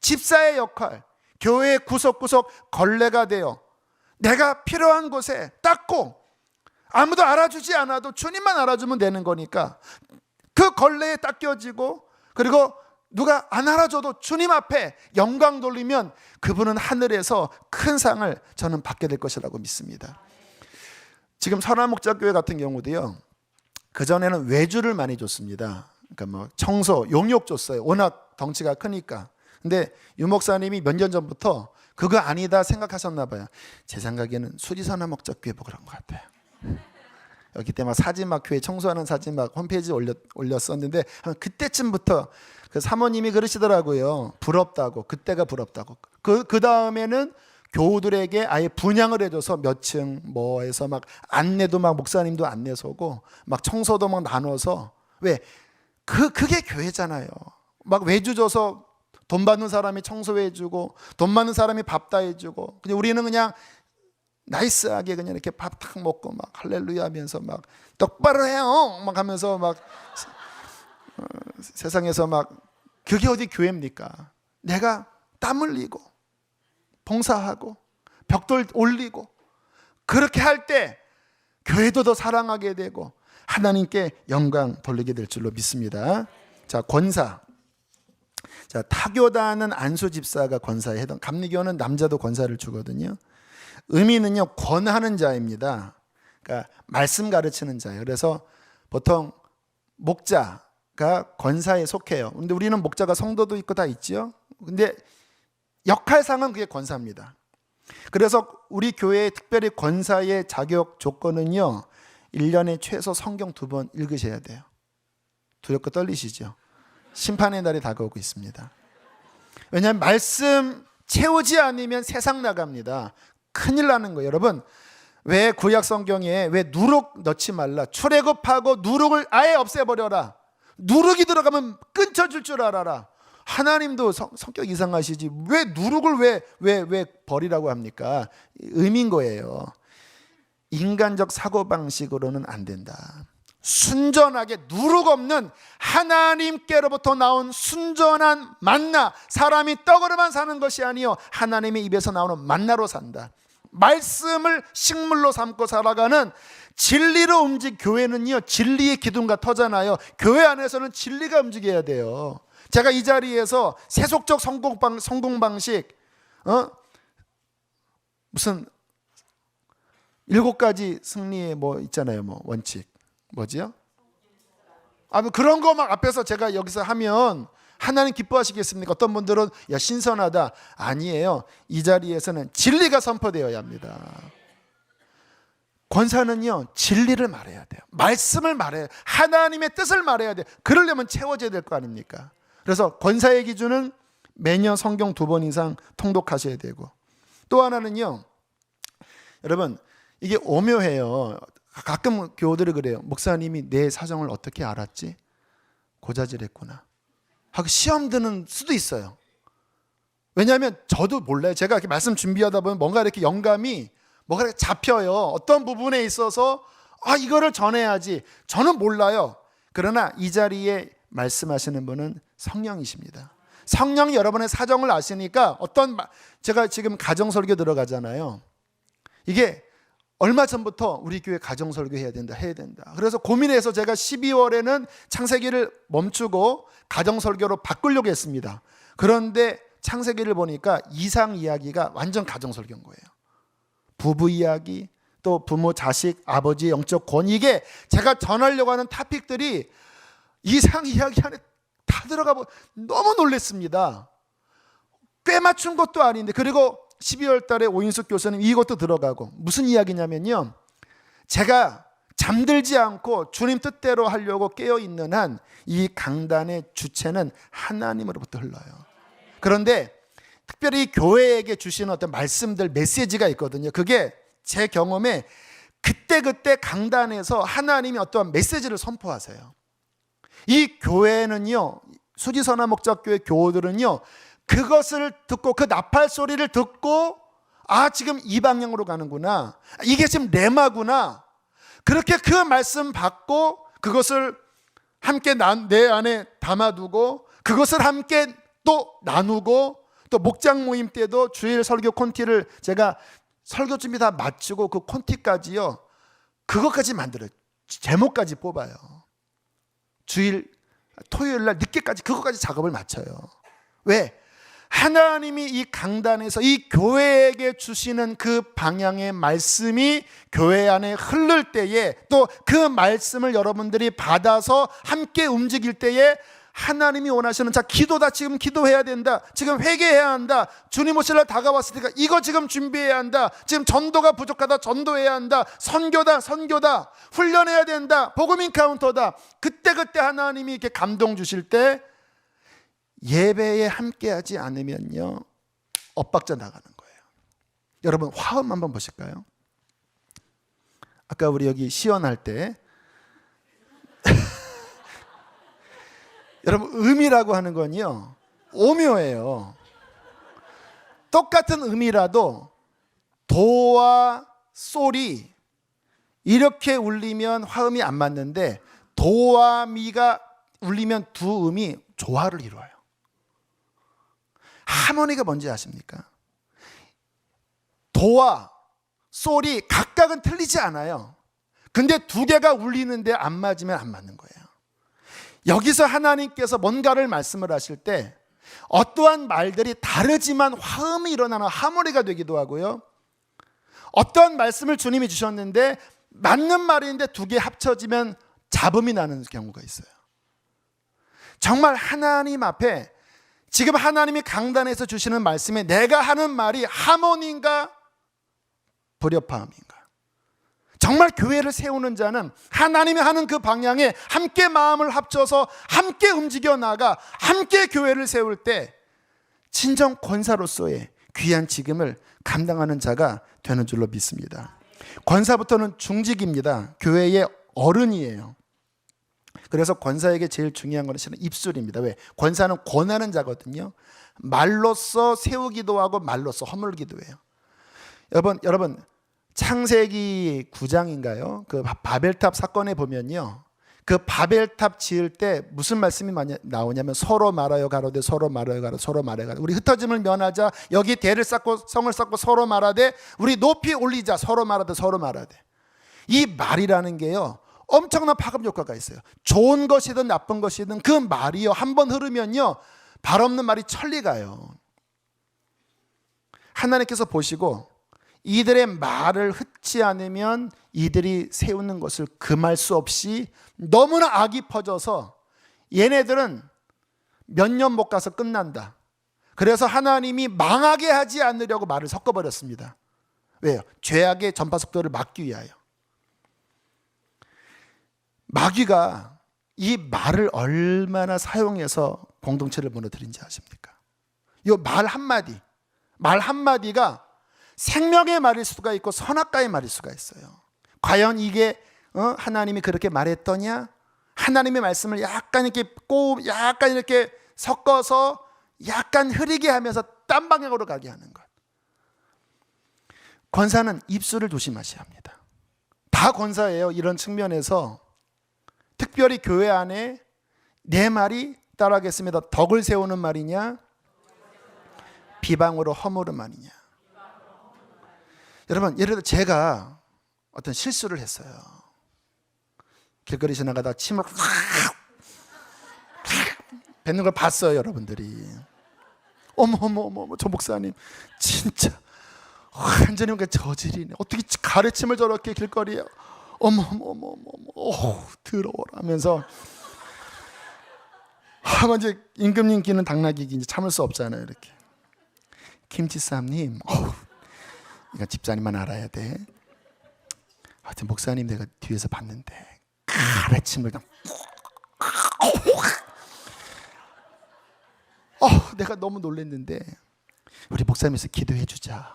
집사의 역할, 교회의 구석구석 걸레가 되어 내가 필요한 곳에 닦고, 아무도 알아주지 않아도 주님만 알아주면 되는 거니까 그 걸레에 닦여지고, 그리고 누가 안 알아줘도 주님 앞에 영광 돌리면 그분은 하늘에서 큰 상을 저는 받게 될 것이라고 믿습니다. 지금 선화목자교회 같은 경우도요, 그전에는 외주를 많이 줬습니다. 그러니까 청소, 용역 줬어요. 워낙 덩치가 크니까. 근데 유 목사님이 몇 년 전부터 그거 아니다 생각하셨나 봐요. 제 생각에는 수리선화목자교회 보고 그런 것 같아요. 여기 때 막 사진 막 교회 청소하는 사진 막 홈페이지에 올렸었는데, 그때쯤부터 그 사모님이 그러시더라고요. 부럽다고. 그때가 부럽다고. 그 다음에는 교우들에게 아예 분양을 해줘서 몇 층 해서 막 안내도 막 목사님도 안내 서고 막 청소도 막 나눠서, 왜? 그게 교회잖아요. 막 외주 줘서 돈 받는 사람이 청소해주고 돈 받는 사람이 밥 다 해주고, 근데 우리는 그냥 나이스하게 그냥 이렇게 밥 탁 먹고 막 할렐루야 하면서 막 똑바로 해요 막 하면서 막 세상에서 막, 그게 어디 교회입니까? 내가 땀 흘리고 봉사하고 벽돌 올리고 그렇게 할 때 교회도 더 사랑하게 되고 하나님께 영광 돌리게 될 줄로 믿습니다. 자, 권사. 자, 타교다는 안수 집사가 권사에 해당, 감리교는 남자도 권사를 주거든요. 의미는요, 권하는 자입니다. 그러니까 말씀 가르치는 자예요. 그래서 보통 목자가 권사에 속해요. 근데 우리는 목자가 성도도 있고 다 있죠. 근데 역할상은 그게 권사입니다. 그래서 우리 교회의 특별히 권사의 자격 조건은요, 1년에 최소 성경 2번 읽으셔야 돼요. 두렵고 떨리시죠? 심판의 날이 다가오고 있습니다. 왜냐하면 말씀 채우지 않으면 세상 나갑니다. 큰일 나는 거예요. 여러분, 왜 구약 성경에 왜 누룩 넣지 말라, 출애굽하고 누룩을 아예 없애버려라, 누룩이 들어가면 끊쳐질 줄 알아라. 하나님도 성격 이상하시지 왜 누룩을 왜 버리라고 합니까? 의미인 거예요. 인간적 사고방식으로는 안 된다. 순전하게 누룩 없는 하나님께로부터 나온 순전한 만나, 사람이 떡으로만 사는 것이 아니요 하나님의 입에서 나오는 만나로 산다. 말씀을 식물로 삼고 살아가는 진리로 교회는요, 진리의 기둥과 터잖아요. 교회 안에서는 진리가 움직여야 돼요. 제가 이 자리에서 세속적 성공 방식, 무슨 7가지 승리의 뭐 있잖아요, 뭐 원칙, 뭐지요? 뭐 그런 거 막 앞에서 제가 여기서 하면 하나님 기뻐하시겠습니까? 어떤 분들은 야 신선하다. 아니에요. 이 자리에서는 진리가 선포되어야 합니다. 권사는요, 진리를 말해야 돼요. 말씀을 말해야 돼요. 하나님의 뜻을 말해야 돼요. 그러려면 채워져야 될 거 아닙니까? 그래서 권사의 기준은 매년 성경 2번 이상 통독하셔야 되고, 또 하나는요, 여러분 이게 오묘해요. 가끔 교우들이 그래요. 목사님이 내 사정을 어떻게 알았지? 고자질했구나 하고 시험 드는 수도 있어요. 왜냐하면 저도 몰라요. 제가 이렇게 말씀 준비하다 보면 뭔가 이렇게 영감이 뭐가 이렇게 잡혀요. 어떤 부분에 있어서 이거를 전해야지. 저는 몰라요. 그러나 이 자리에 말씀하시는 분은 성령이십니다. 성령이 여러분의 사정을 아시니까 제가 지금 가정설교 들어가잖아요. 이게 얼마 전부터 우리 교회 가정설교 해야 된다. 그래서 고민해서 제가 12월에는 창세기를 멈추고 가정설교로 바꾸려고 했습니다. 그런데 창세기를 보니까 이상 이야기가 완전 가정설교인 거예요. 부부 이야기, 또 부모, 자식, 아버지의 영적 권위, 이게 제가 전하려고 하는 토픽들이 이상 이야기 안에 다 들어가고 너무 놀랐습니다. 꽤 맞춘 것도 아닌데. 그리고 12월 달에 오인숙 교수님 이것도 들어가고, 무슨 이야기냐면요, 제가 잠들지 않고 주님 뜻대로 하려고 깨어있는 한 이 강단의 주체는 하나님으로부터 흘러요. 그런데 특별히 교회에게 주시는 어떤 말씀들, 메시지가 있거든요. 그게 제 경험에 그때 강단에서 하나님이 어떠한 메시지를 선포하세요. 이 교회는요, 수지선화 목자교회 교우들은요, 그것을 듣고 그 나팔 소리를 듣고 지금 이 방향으로 가는구나, 이게 지금 레마구나, 그렇게 그 말씀 받고 그것을 함께 내 안에 담아두고 그것을 함께 또 나누고, 또 목장 모임 때도 주일 설교 콘티를 제가 설교 준비 다 마치고 그 콘티까지요, 그것까지 만들어요. 제목까지 뽑아요. 주일 토요일 날 늦게까지 그것까지 작업을 마쳐요. 왜? 하나님이 이 강단에서 이 교회에게 주시는 그 방향의 말씀이 교회 안에 흐를 때에, 또 그 말씀을 여러분들이 받아서 함께 움직일 때에 하나님이 원하시는, 자, 기도다, 지금 기도해야 된다, 지금 회개해야 한다, 주님 오실 날 다가왔으니까 이거 지금 준비해야 한다, 지금 전도가 부족하다, 전도해야 한다, 선교다, 훈련해야 된다, 복음 인카운터다, 그때 하나님이 이렇게 감동 주실 때 예배에 함께하지 않으면요, 엇박자 나가는 거예요. 여러분 화음 한번 보실까요? 아까 우리 여기 시연할 때 여러분 음이라고 하는 건요, 오묘해요. 똑같은 음이라도 도와 솔이 이렇게 울리면 화음이 안 맞는데, 도와 미가 울리면 두 음이 조화를 이루어요. 하모니가 뭔지 아십니까? 도와 솔이 각각은 틀리지 않아요. 근데 두 개가 울리는데 안 맞으면 안 맞는 거예요. 여기서 하나님께서 뭔가를 말씀을 하실 때 어떠한 말들이 다르지만 화음이 일어나는 하모니가 되기도 하고요. 어떠한 말씀을 주님이 주셨는데 맞는 말인데 두 개 합쳐지면 잡음이 나는 경우가 있어요. 정말 하나님 앞에 지금 하나님이 강단에서 주시는 말씀에 내가 하는 말이 하모니인가 불협화음인가? 정말 교회를 세우는 자는 하나님이 하는 그 방향에 함께 마음을 합쳐서 함께 움직여 나가 함께 교회를 세울 때 진정 권사로서의 귀한 직임을 감당하는 자가 되는 줄로 믿습니다. 권사부터는 중직입니다. 교회의 어른이에요. 그래서 권사에게 제일 중요한 것은 입술입니다. 왜? 권사는 권하는 자거든요. 말로써 세우기도 하고 말로써 허물기도 해요. 여러분 창세기 9장인가요? 그 바벨탑 사건에 보면요. 그 바벨탑 지을 때 무슨 말씀이 많이 나오냐면 서로 말하여 가로되 서로 말하여 가로되 서로 말하여 가로되 우리 흩어짐을 면하자 여기 대를 쌓고 성을 쌓고 서로 말하되 우리 높이 올리자 서로 말하되 서로 말하되 이 말이라는 게요. 엄청난 파급 효과가 있어요. 좋은 것이든 나쁜 것이든 그 말이요. 한번 흐르면요. 발 없는 말이 천리가요. 하나님께서 보시고 이들의 말을 흩지 않으면 이들이 세우는 것을 금할 수 없이 너무나 악이 퍼져서 얘네들은 몇 년 못 가서 끝난다. 그래서 하나님이 망하게 하지 않으려고 말을 섞어버렸습니다. 왜요? 죄악의 전파 속도를 막기 위하여. 마귀가 이 말을 얼마나 사용해서 공동체를 무너뜨린지 아십니까? 이 말 한마디가 생명의 말일 수가 있고 선악과의 말일 수가 있어요. 과연 이게 하나님이 그렇게 말했더냐? 하나님의 말씀을 약간 이렇게 섞어서 약간 흐리게 하면서 딴 방향으로 가게 하는 것. 권사는 입술을 조심하셔야 합니다. 다 권사예요. 이런 측면에서 특별히 교회 안에 내 말이 따라하겠습니다. 덕을 세우는 말이냐? 비방으로 허물은 말이냐? 여러분, 예를 들어 제가 어떤 실수를 했어요. 길거리 지나가다 침을 뱉는 걸 봤어요, 여러분들이. 어머, 저 목사님 진짜 완전히 뭔가 저질이네. 어떻게 가래침을 저렇게 길거리에 어머, 더러워라 하면서 이제 임금님 끼는 당나귀 이제 참을 수 없잖아요, 이렇게. 김지삼님, 이거 집사님만 알아야 돼. 하여튼 목사님 내가 뒤에서 봤는데 가래침을 내가 너무 놀랐는데 우리 목사님에서 기도해 주자.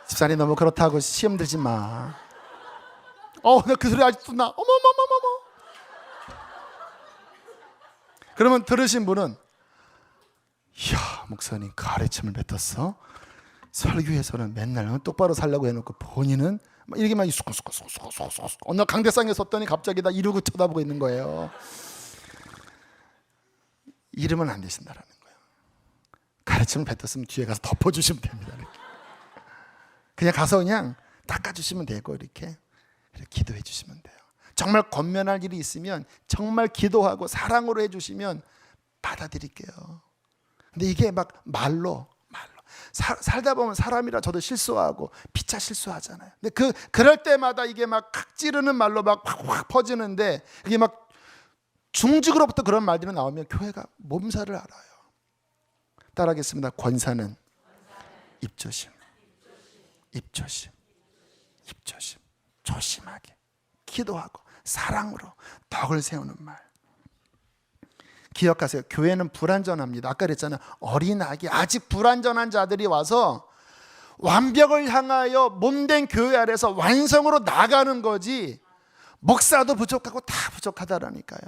집사님 너무 그렇다고 시험 들지 마. 나 그 소리 아직도 나. 어머. 그러면 들으신 분은 이야, 목사님 가래침을 뱉었어? 설교에서는 맨날 똑바로 살라고 해놓고 본인은 이렇게만 쑥쑥 어느 강대상에 섰더니 갑자기 다 이러고 쳐다보고 있는 거예요. 이러면 안 되신다라는 거예요. 가래침을 뱉었으면 뒤에 가서 덮어주시면 됩니다. 이렇게. 그냥 가서 그냥 닦아주시면 되고 이렇게 기도해 주시면 돼요. 정말 권면할 일이 있으면 정말 기도하고 사랑으로 해주시면 받아들일게요. 근데 이게 막 말로 살다 보면 사람이라 저도 실수하고 피차 실수하잖아요. 근데 그럴 때마다 이게 막 칵 찌르는 말로 막 확 퍼지는데 이게 막 중직으로부터 그런 말들이 나오면 교회가 몸살을 알아요. 따라하겠습니다. 권사는 입조심. 조심하게 기도하고 사랑으로 덕을 세우는 말. 기억하세요. 교회는 불완전합니다. 아까 그랬잖아요. 어린 아기, 아직 불완전한 자들이 와서 완벽을 향하여 몸된 교회 아래서 완성으로 나가는 거지 목사도 부족하고 다 부족하다라니까요.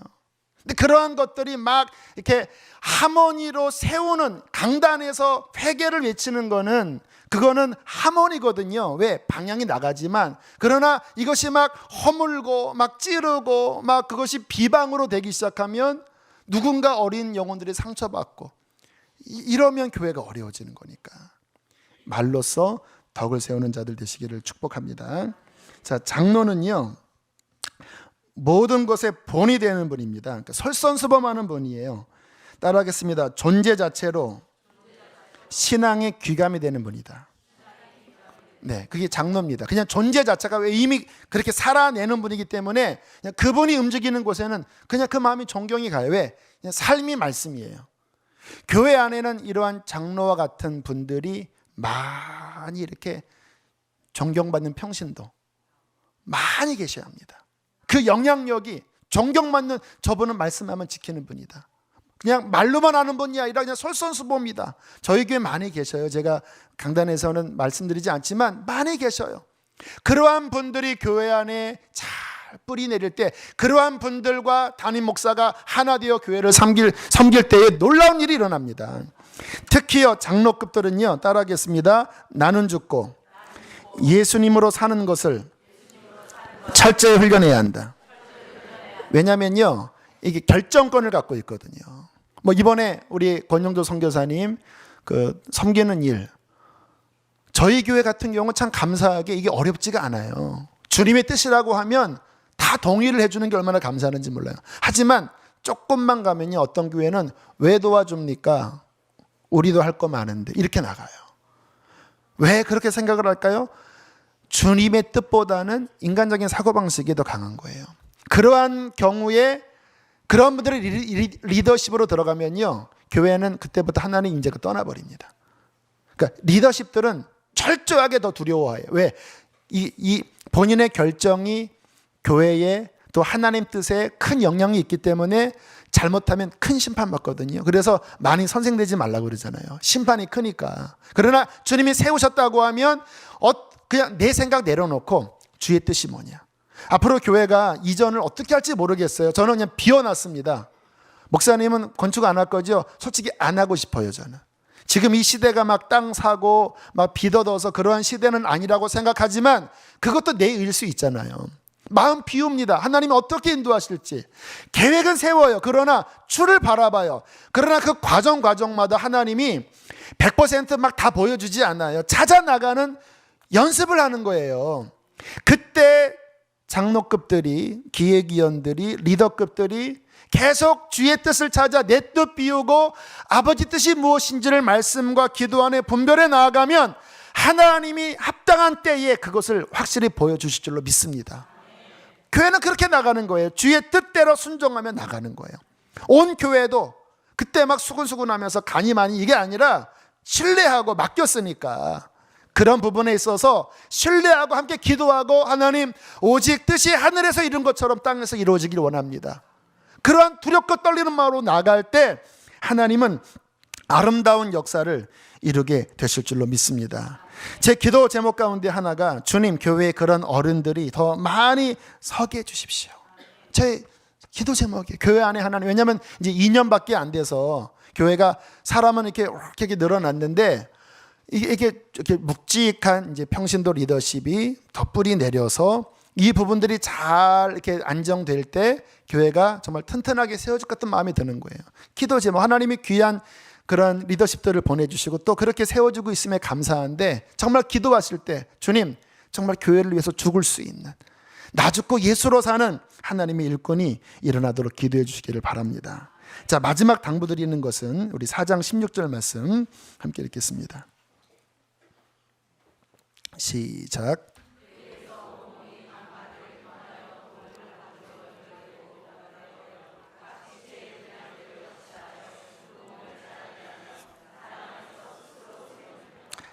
근데 그러한 것들이 막 이렇게 하모니로 세우는 강단에서 회개를 외치는 거는 그거는 하모니거든요. 왜? 방향이 나가지만 그러나 이것이 막 허물고 막 찌르고 막 그것이 비방으로 되기 시작하면 누군가 어린 영혼들이 상처받고 이러면 교회가 어려워지는 거니까 말로써 덕을 세우는 자들 되시기를 축복합니다. 자, 장로는요 모든 것의 본이 되는 분입니다. 그러니까 설선수범하는 분이에요. 따라하겠습니다. 존재 자체로 신앙의 귀감이 되는 분이다. 네, 그게 장로입니다. 그냥 존재 자체가 왜 이미 그렇게 살아내는 분이기 때문에 그냥 그분이 움직이는 곳에는 그냥 그 마음이 존경이 가요. 왜? 그냥 삶이 말씀이에요. 교회 안에는 이러한 장로와 같은 분들이 많이 이렇게 존경받는 평신도 많이 계셔야 합니다. 그 영향력이 존경받는, 저분은 말씀하면 지키는 분이다. 그냥 말로만 하는 분이 아니라 그냥 솔선수범이다. 저희 교회 많이 계셔요. 제가 강단에서는 말씀드리지 않지만 많이 계셔요. 그러한 분들이 교회 안에 잘 뿌리 내릴 때, 그러한 분들과 담임 목사가 하나 되어 교회를 섬길 때에 놀라운 일이 일어납니다. 특히요 장로급들은요, 따라하겠습니다. 나는 죽고 예수님으로 사는 것을 철저히 훈련해야 한다. 왜냐면요, 이게 결정권을 갖고 있거든요. 뭐 이번에 우리 권영조 선교사님 그 섬기는 일, 저희 교회 같은 경우 참 감사하게 이게 어렵지가 않아요. 주님의 뜻이라고 하면 다 동의를 해주는 게 얼마나 감사하는지 몰라요. 하지만 조금만 가면요, 어떤 교회는 왜 도와줍니까? 우리도 할 거 많은데, 이렇게 나가요. 왜 그렇게 생각을 할까요? 주님의 뜻보다는 인간적인 사고방식이 더 강한 거예요. 그러한 경우에 그런 분들이 리더십으로 들어가면요, 교회는 그때부터 하나님 인재가 떠나버립니다. 그러니까 리더십들은 철저하게 더 두려워해요. 왜? 이 본인의 결정이 교회에 또 하나님 뜻에 큰 영향이 있기 때문에 잘못하면 큰 심판 받거든요. 그래서 많이 선생되지 말라고 그러잖아요. 심판이 크니까. 그러나 주님이 세우셨다고 하면 그냥 내 생각 내려놓고 주의 뜻이 뭐냐. 앞으로 교회가 이전을 어떻게 할지 모르겠어요. 저는 그냥 비워놨습니다. 목사님은 건축 안 할 거죠? 솔직히 안 하고 싶어요, 저는. 지금 이 시대가 막 땅 사고 막 비더더서 그러한 시대는 아니라고 생각하지만 그것도 내 일 수 있잖아요. 마음 비웁니다. 하나님이 어떻게 인도하실지. 계획은 세워요. 그러나 추를 바라봐요. 그러나 그 과정마다 하나님이 100% 막 다 보여주지 않아요. 찾아 나가는 연습을 하는 거예요. 그때 장로급들이, 기획위원들이, 리더급들이 계속 주의 뜻을 찾아 내 뜻 비우고 아버지 뜻이 무엇인지를 말씀과 기도 안에 분별해 나아가면 하나님이 합당한 때에 그것을 확실히 보여주실 줄로 믿습니다. 교회는 그렇게 나가는 거예요. 주의 뜻대로 순종하며 나가는 거예요. 온 교회도 그때 막 수근수근하면서 간이 많이, 이게 아니라 신뢰하고 맡겼으니까 그런 부분에 있어서 신뢰하고 함께 기도하고, 하나님 오직 뜻이 하늘에서 이룬 것처럼 땅에서 이루어지길 원합니다. 그러한 두렵고 떨리는 마음으로 나갈 때 하나님은 아름다운 역사를 이루게 되실 줄로 믿습니다. 제 기도 제목 가운데 하나가, 주님 교회에 그런 어른들이 더 많이 서게 해주십시오. 제 기도 제목이에요. 교회 안에 하나님, 왜냐하면 이제 2년밖에 안 돼서 교회가 사람은 이렇게 늘어났는데 이게 묵직한 이제 평신도 리더십이 더 뿌리 내려서 이 부분들이 잘 이렇게 안정될 때 교회가 정말 튼튼하게 세워질 것 같은 마음이 드는 거예요. 기도 제목, 하나님이 귀한 그런 리더십들을 보내주시고 또 그렇게 세워주고 있음에 감사한데, 정말 기도하실 때 주님 정말 교회를 위해서 죽을 수 있는, 나 죽고 예수로 사는 하나님의 일꾼이 일어나도록 기도해 주시기를 바랍니다. 자, 마지막 당부드리는 것은 우리 4장 16절 말씀 함께 읽겠습니다. 시작.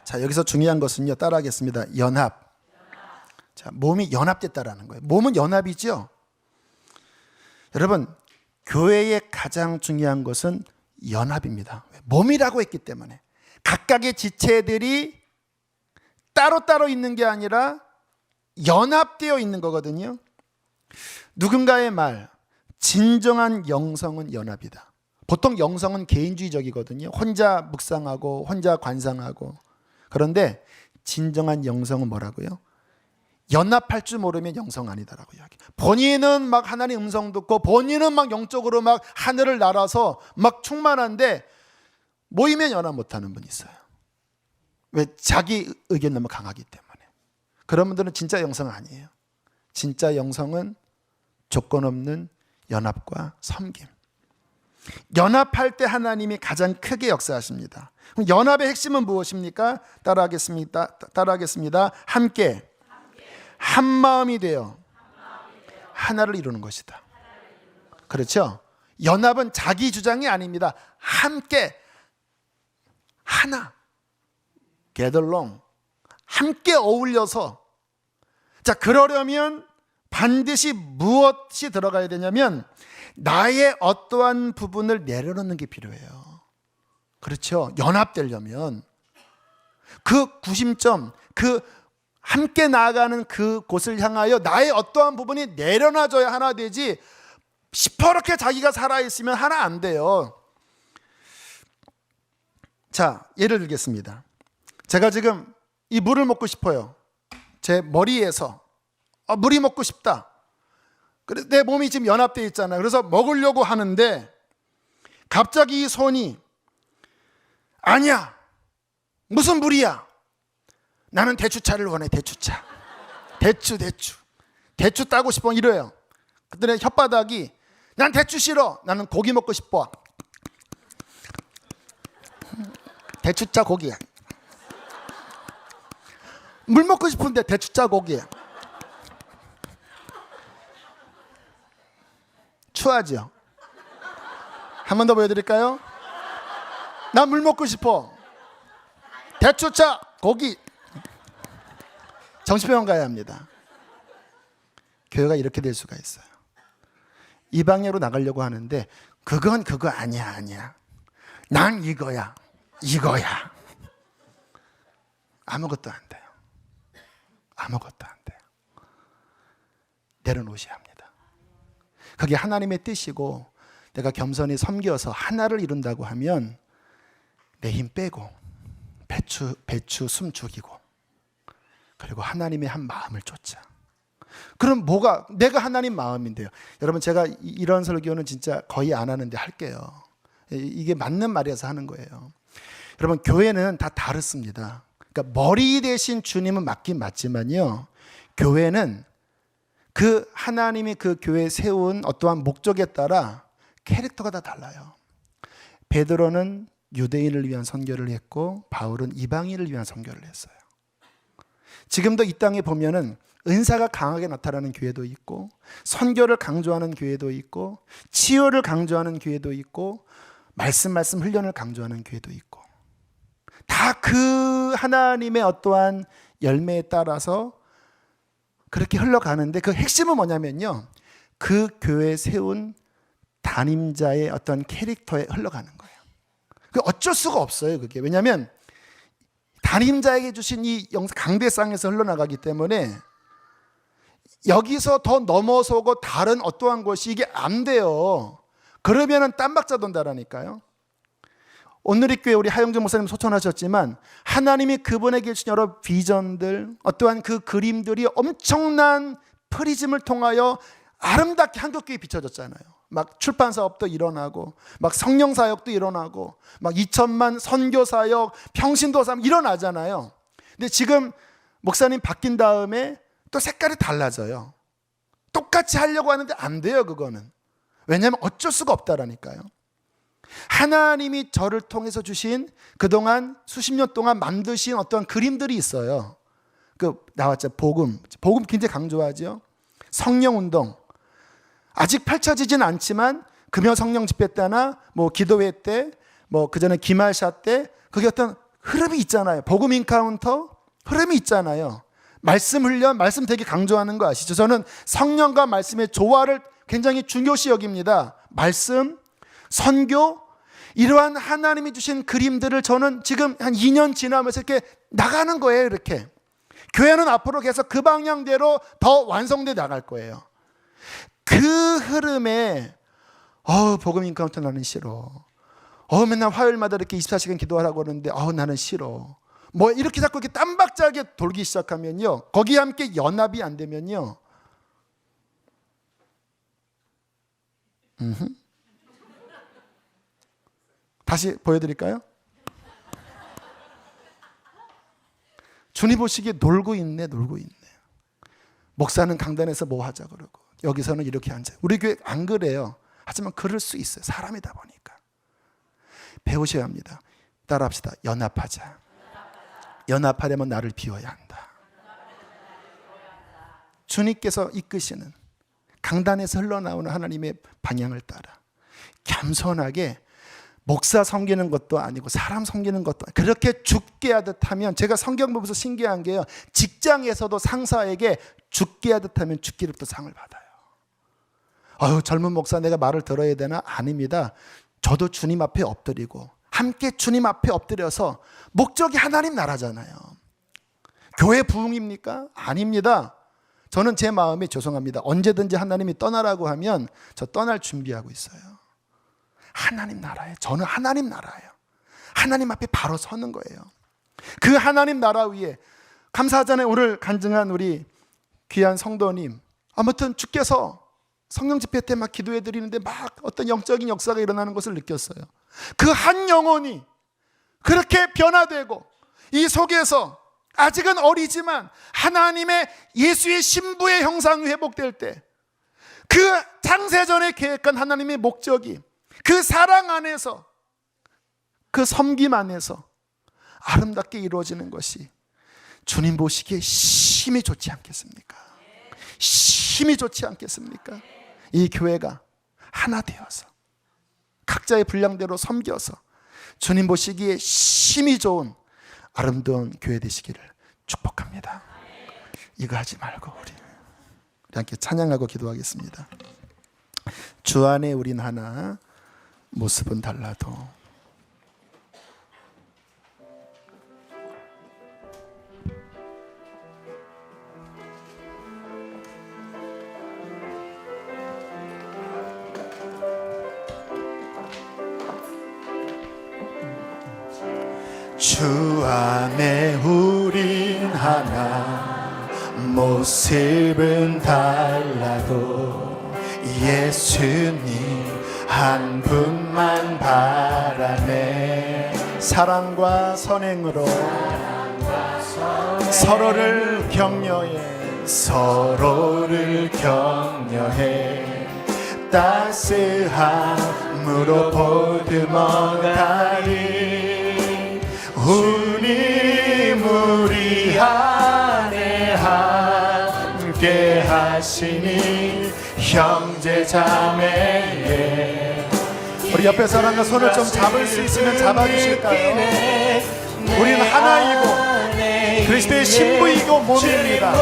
자, 여기서 중요한 것은요, 따라하겠습니다. 연합. 자, 몸이 연합됐다라는 거예요. 몸은 연합이죠. 여러분, 교회의 가장 중요한 것은 연합입니다. 몸이라고 했기 때문에 각각의 지체들이 따로따로 있는 게 아니라 연합되어 있는 거거든요. 누군가의 말, 진정한 영성은 연합이다. 보통 영성은 개인주의적이거든요. 혼자 묵상하고 혼자 관상하고. 그런데 진정한 영성은 뭐라고요? 연합할 줄 모르면 영성 아니다라고 이야기해요. 본인은 막 하나님 음성 듣고 본인은 막 영적으로 막 하늘을 날아서 막 충만한데 모이면 연합 못하는 분이 있어요. 왜? 자기 의견 너무 강하기 때문에. 그런 분들은 진짜 영성 아니에요. 진짜 영성은 조건 없는 연합과 섬김. 연합할 때 하나님이 가장 크게 역사하십니다. 그럼 연합의 핵심은 무엇입니까? 따라하겠습니다. 함께 한 마음이 되어 하나를 이루는 것이다. 그렇죠? 연합은 자기 주장이 아닙니다. 함께 하나, 게들롱, 함께 어울려서. 자, 그러려면 반드시 무엇이 들어가야 되냐면 나의 어떠한 부분을 내려놓는 게 필요해요. 그렇죠? 연합되려면 그 구심점, 그 함께 나아가는 그 곳을 향하여 나의 어떠한 부분이 내려놔줘야 하나 되지, 시퍼렇게 자기가 살아있으면 하나 안 돼요. 자, 예를 들겠습니다. 제가 지금 이 물을 먹고 싶어요. 제 머리에서 물이 먹고 싶다. 그래서 내 몸이 지금 연합되어 있잖아요. 그래서 먹으려고 하는데 갑자기 이 손이 아니야, 무슨 물이야, 나는 대추차를 원해. 대추차, 대추 따고 싶어, 이래요. 그때 혓바닥이 난 대추 싫어, 나는 고기 먹고 싶어. 대추차 고기야. 물 먹고 싶은데 대추차 고기야. 추하죠? 한 번 더 보여드릴까요? 나 물 먹고 싶어. 대추차 고기. 정신병원 가야 합니다. 교회가 이렇게 될 수가 있어요. 이 방향으로 나가려고 하는데 그건 그거 아니야. 난 이거야. 아무것도 안 돼요. 내려놓으셔야 합니다. 그게 하나님의 뜻이고 내가 겸손히 섬겨서 하나를 이룬다고 하면 내 힘 빼고 배추 숨 죽이고 그리고 하나님의 한 마음을 쫓아. 그럼 뭐가 내가 하나님 마음인데요. 여러분, 제가 이런 설교는 진짜 거의 안 하는데 할게요. 이게 맞는 말이어서 하는 거예요. 여러분, 교회는 다 다릅니다. 그러니까 머리 대신 주님은 맞긴 맞지만요, 교회는 그 하나님이 그 교회에 세운 어떠한 목적에 따라 캐릭터가 다 달라요. 베드로는 유대인을 위한 선교를 했고 바울은 이방인을 위한 선교를 했어요. 지금도 이 땅에 보면은 은사가 강하게 나타나는 교회도 있고 선교를 강조하는 교회도 있고 치유를 강조하는 교회도 있고 말씀 훈련을 강조하는 교회도 있고, 다 그 하나님의 어떠한 열매에 따라서 그렇게 흘러가는데 그 핵심은 뭐냐면요, 그 교회에 세운 담임자의 어떤 캐릭터에 흘러가는 거예요. 어쩔 수가 없어요, 그게. 왜냐하면 담임자에게 주신 이 강대상에서 흘러나가기 때문에 여기서 더 넘어서고 다른 어떠한 것이 이게 안 돼요. 그러면은 딴박자 돈다라니까요. 오늘의 우리 하영준 목사님 소천하셨지만 하나님이 그분에게 주신 여러 비전들, 어떠한 그 그림들이 엄청난 프리즘을 통하여 아름답게 한국교회에 비춰졌잖아요. 막 출판 사업도 일어나고 막 성령 사역도 일어나고 막 2천만 선교 사역, 평신도 사역 일어나잖아요. 근데 지금 목사님 바뀐 다음에 또 색깔이 달라져요. 똑같이 하려고 하는데 안 돼요, 그거는. 왜냐하면 어쩔 수가 없다라니까요. 하나님이 저를 통해서 주신 그동안 수십 년 동안 만드신 어떤 그림들이 있어요. 나왔죠. 복음 굉장히 강조하죠. 성령운동. 아직 펼쳐지진 않지만 금요 성령 집회 때나 기도회 때, 그전에 기말샤 때 그게 어떤 흐름이 있잖아요. 복음 인카운터 흐름이 있잖아요. 말씀 훈련, 말씀 되게 강조하는 거 아시죠? 저는 성령과 말씀의 조화를 굉장히 중요시 여깁니다. 말씀, 선교, 이러한 하나님이 주신 그림들을 저는 지금 한 2년 지나면서 이렇게 나가는 거예요. 이렇게 교회는 앞으로 계속 그 방향대로 더 완성돼 나갈 거예요. 그 흐름에 복음 인카운터 나는 싫어. 맨날 화요일마다 이렇게 24시간 기도하라고 하는데 나는 싫어. 이렇게 자꾸 이렇게 딴박자하게 돌기 시작하면요, 거기에 함께 연합이 안 되면요, 다시 보여드릴까요? 주님 보시기에 놀고 있네. 목사는 강단에서 뭐 하자 그러고, 여기서는 이렇게 앉아요. 우리 교회 안 그래요. 하지만 그럴 수 있어요. 사람이다 보니까. 배우셔야 합니다. 따라합시다. 연합하자. 연합하려면 나를 비워야 한다. 주님께서 이끄시는 강단에서 흘러나오는 하나님의 방향을 따라 겸손하게 목사 섬기는 것도 아니고 사람 섬기는 것도 아니고 그렇게 죽게 하듯 하면, 제가 성경 보면서 신기한 게요, 직장에서도 상사에게 죽게 하듯 하면 죽기로부터 상을 받아요. 아유, 젊은 목사 내가 말을 들어야 되나? 아닙니다. 저도 주님 앞에 엎드리고 함께 주님 앞에 엎드려서, 목적이 하나님 나라잖아요. 교회 부흥입니까? 아닙니다. 저는 제 마음이, 죄송합니다, 언제든지 하나님이 떠나라고 하면 저 떠날 준비하고 있어요. 하나님 나라에, 저는 하나님 나라예요. 하나님 앞에 바로 서는 거예요. 그 하나님 나라 위에, 감사하잖아요. 오늘 간증한 우리 귀한 성도님, 아무튼 주께서 성령 집회 때 막 기도해 드리는데 막 어떤 영적인 역사가 일어나는 것을 느꼈어요. 그 한 영혼이 그렇게 변화되고, 이 속에서 아직은 어리지만 하나님의 예수의 신부의 형상이 회복될 때, 그 창세전에 계획한 하나님의 목적이 그 사랑 안에서, 그 섬김 안에서 아름답게 이루어지는 것이 주님 보시기에 심히 좋지 않겠습니까? 심히 좋지 않겠습니까? 이 교회가 하나 되어서 각자의 분량대로 섬겨서 주님 보시기에 심히 좋은 아름다운 교회 되시기를 축복합니다. 이거 하지 말고 우리 함께 찬양하고 기도하겠습니다. 주 안에 우린 하나, 모습은 달라도. 주 안에 우린 하나, 모습은 달라도 예수님 한 분만 바라네. 사랑과 선행으로 서로를 격려해, 서로를 격려해 따스함으로 보듬어가리. 주님 우리 안에 함께 하시니 형제 자매에. 우리 옆에 사람과 손을 좀 잡을 수 있으면 잡아주실까요? 우리는 하나이고 그리스도의 신부이고 몸입니다.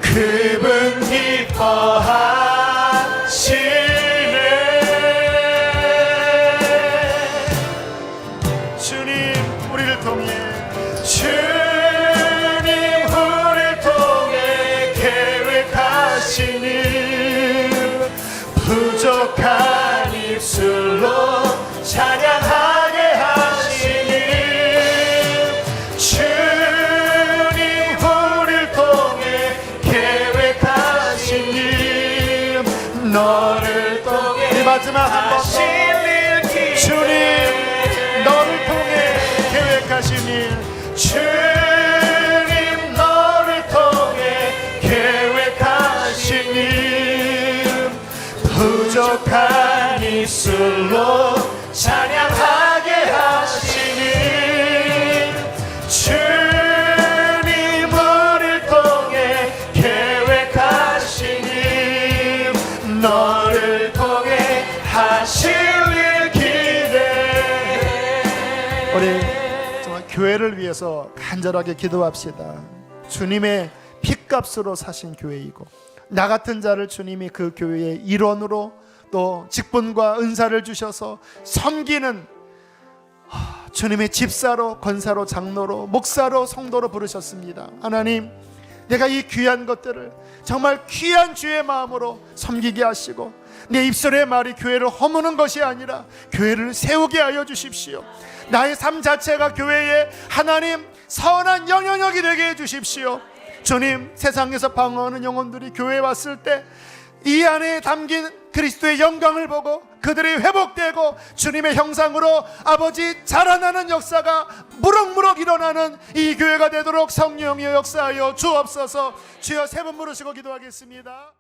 그분 기뻐하시네. 주님 우리를 통해 계획하시니 부족한 입술로 찬양하게 하시니. 주님 우리를 통해 계획하시니 너를 통해 이 마지막 한 번 주님 너를 통해 계획하시니. 주님 너를 통해 계획하시니 부족한 입술로 찬양하게 하시니. 주님 우리를 통해 계획하시니 너를 통해 하실 일 기대해. 우리 정말 교회를 위해서 간절하게 기도합시다. 주님의 핏값으로 사신 교회이고, 나 같은 자를 주님이 그 교회의 일원으로 또 직분과 은사를 주셔서 섬기는 주님의 집사로, 권사로, 장로로, 목사로, 성도로 부르셨습니다. 하나님, 내가 이 귀한 것들을 정말 귀한 주의 마음으로 섬기게 하시고, 내 입술의 말이 교회를 허무는 것이 아니라 교회를 세우게 하여 주십시오. 나의 삶 자체가 교회의 하나님 선한 영향력이 되게 해 주십시오. 주님, 세상에서 방황하는 영혼들이 교회에 왔을 때 이 안에 담긴 그리스도의 영광을 보고 그들이 회복되고 주님의 형상으로 아버지 자라나는 역사가 무럭무럭 일어나는 이 교회가 되도록 성령이여 역사하여 주옵소서. 주여 세 번 부르시고 기도하겠습니다.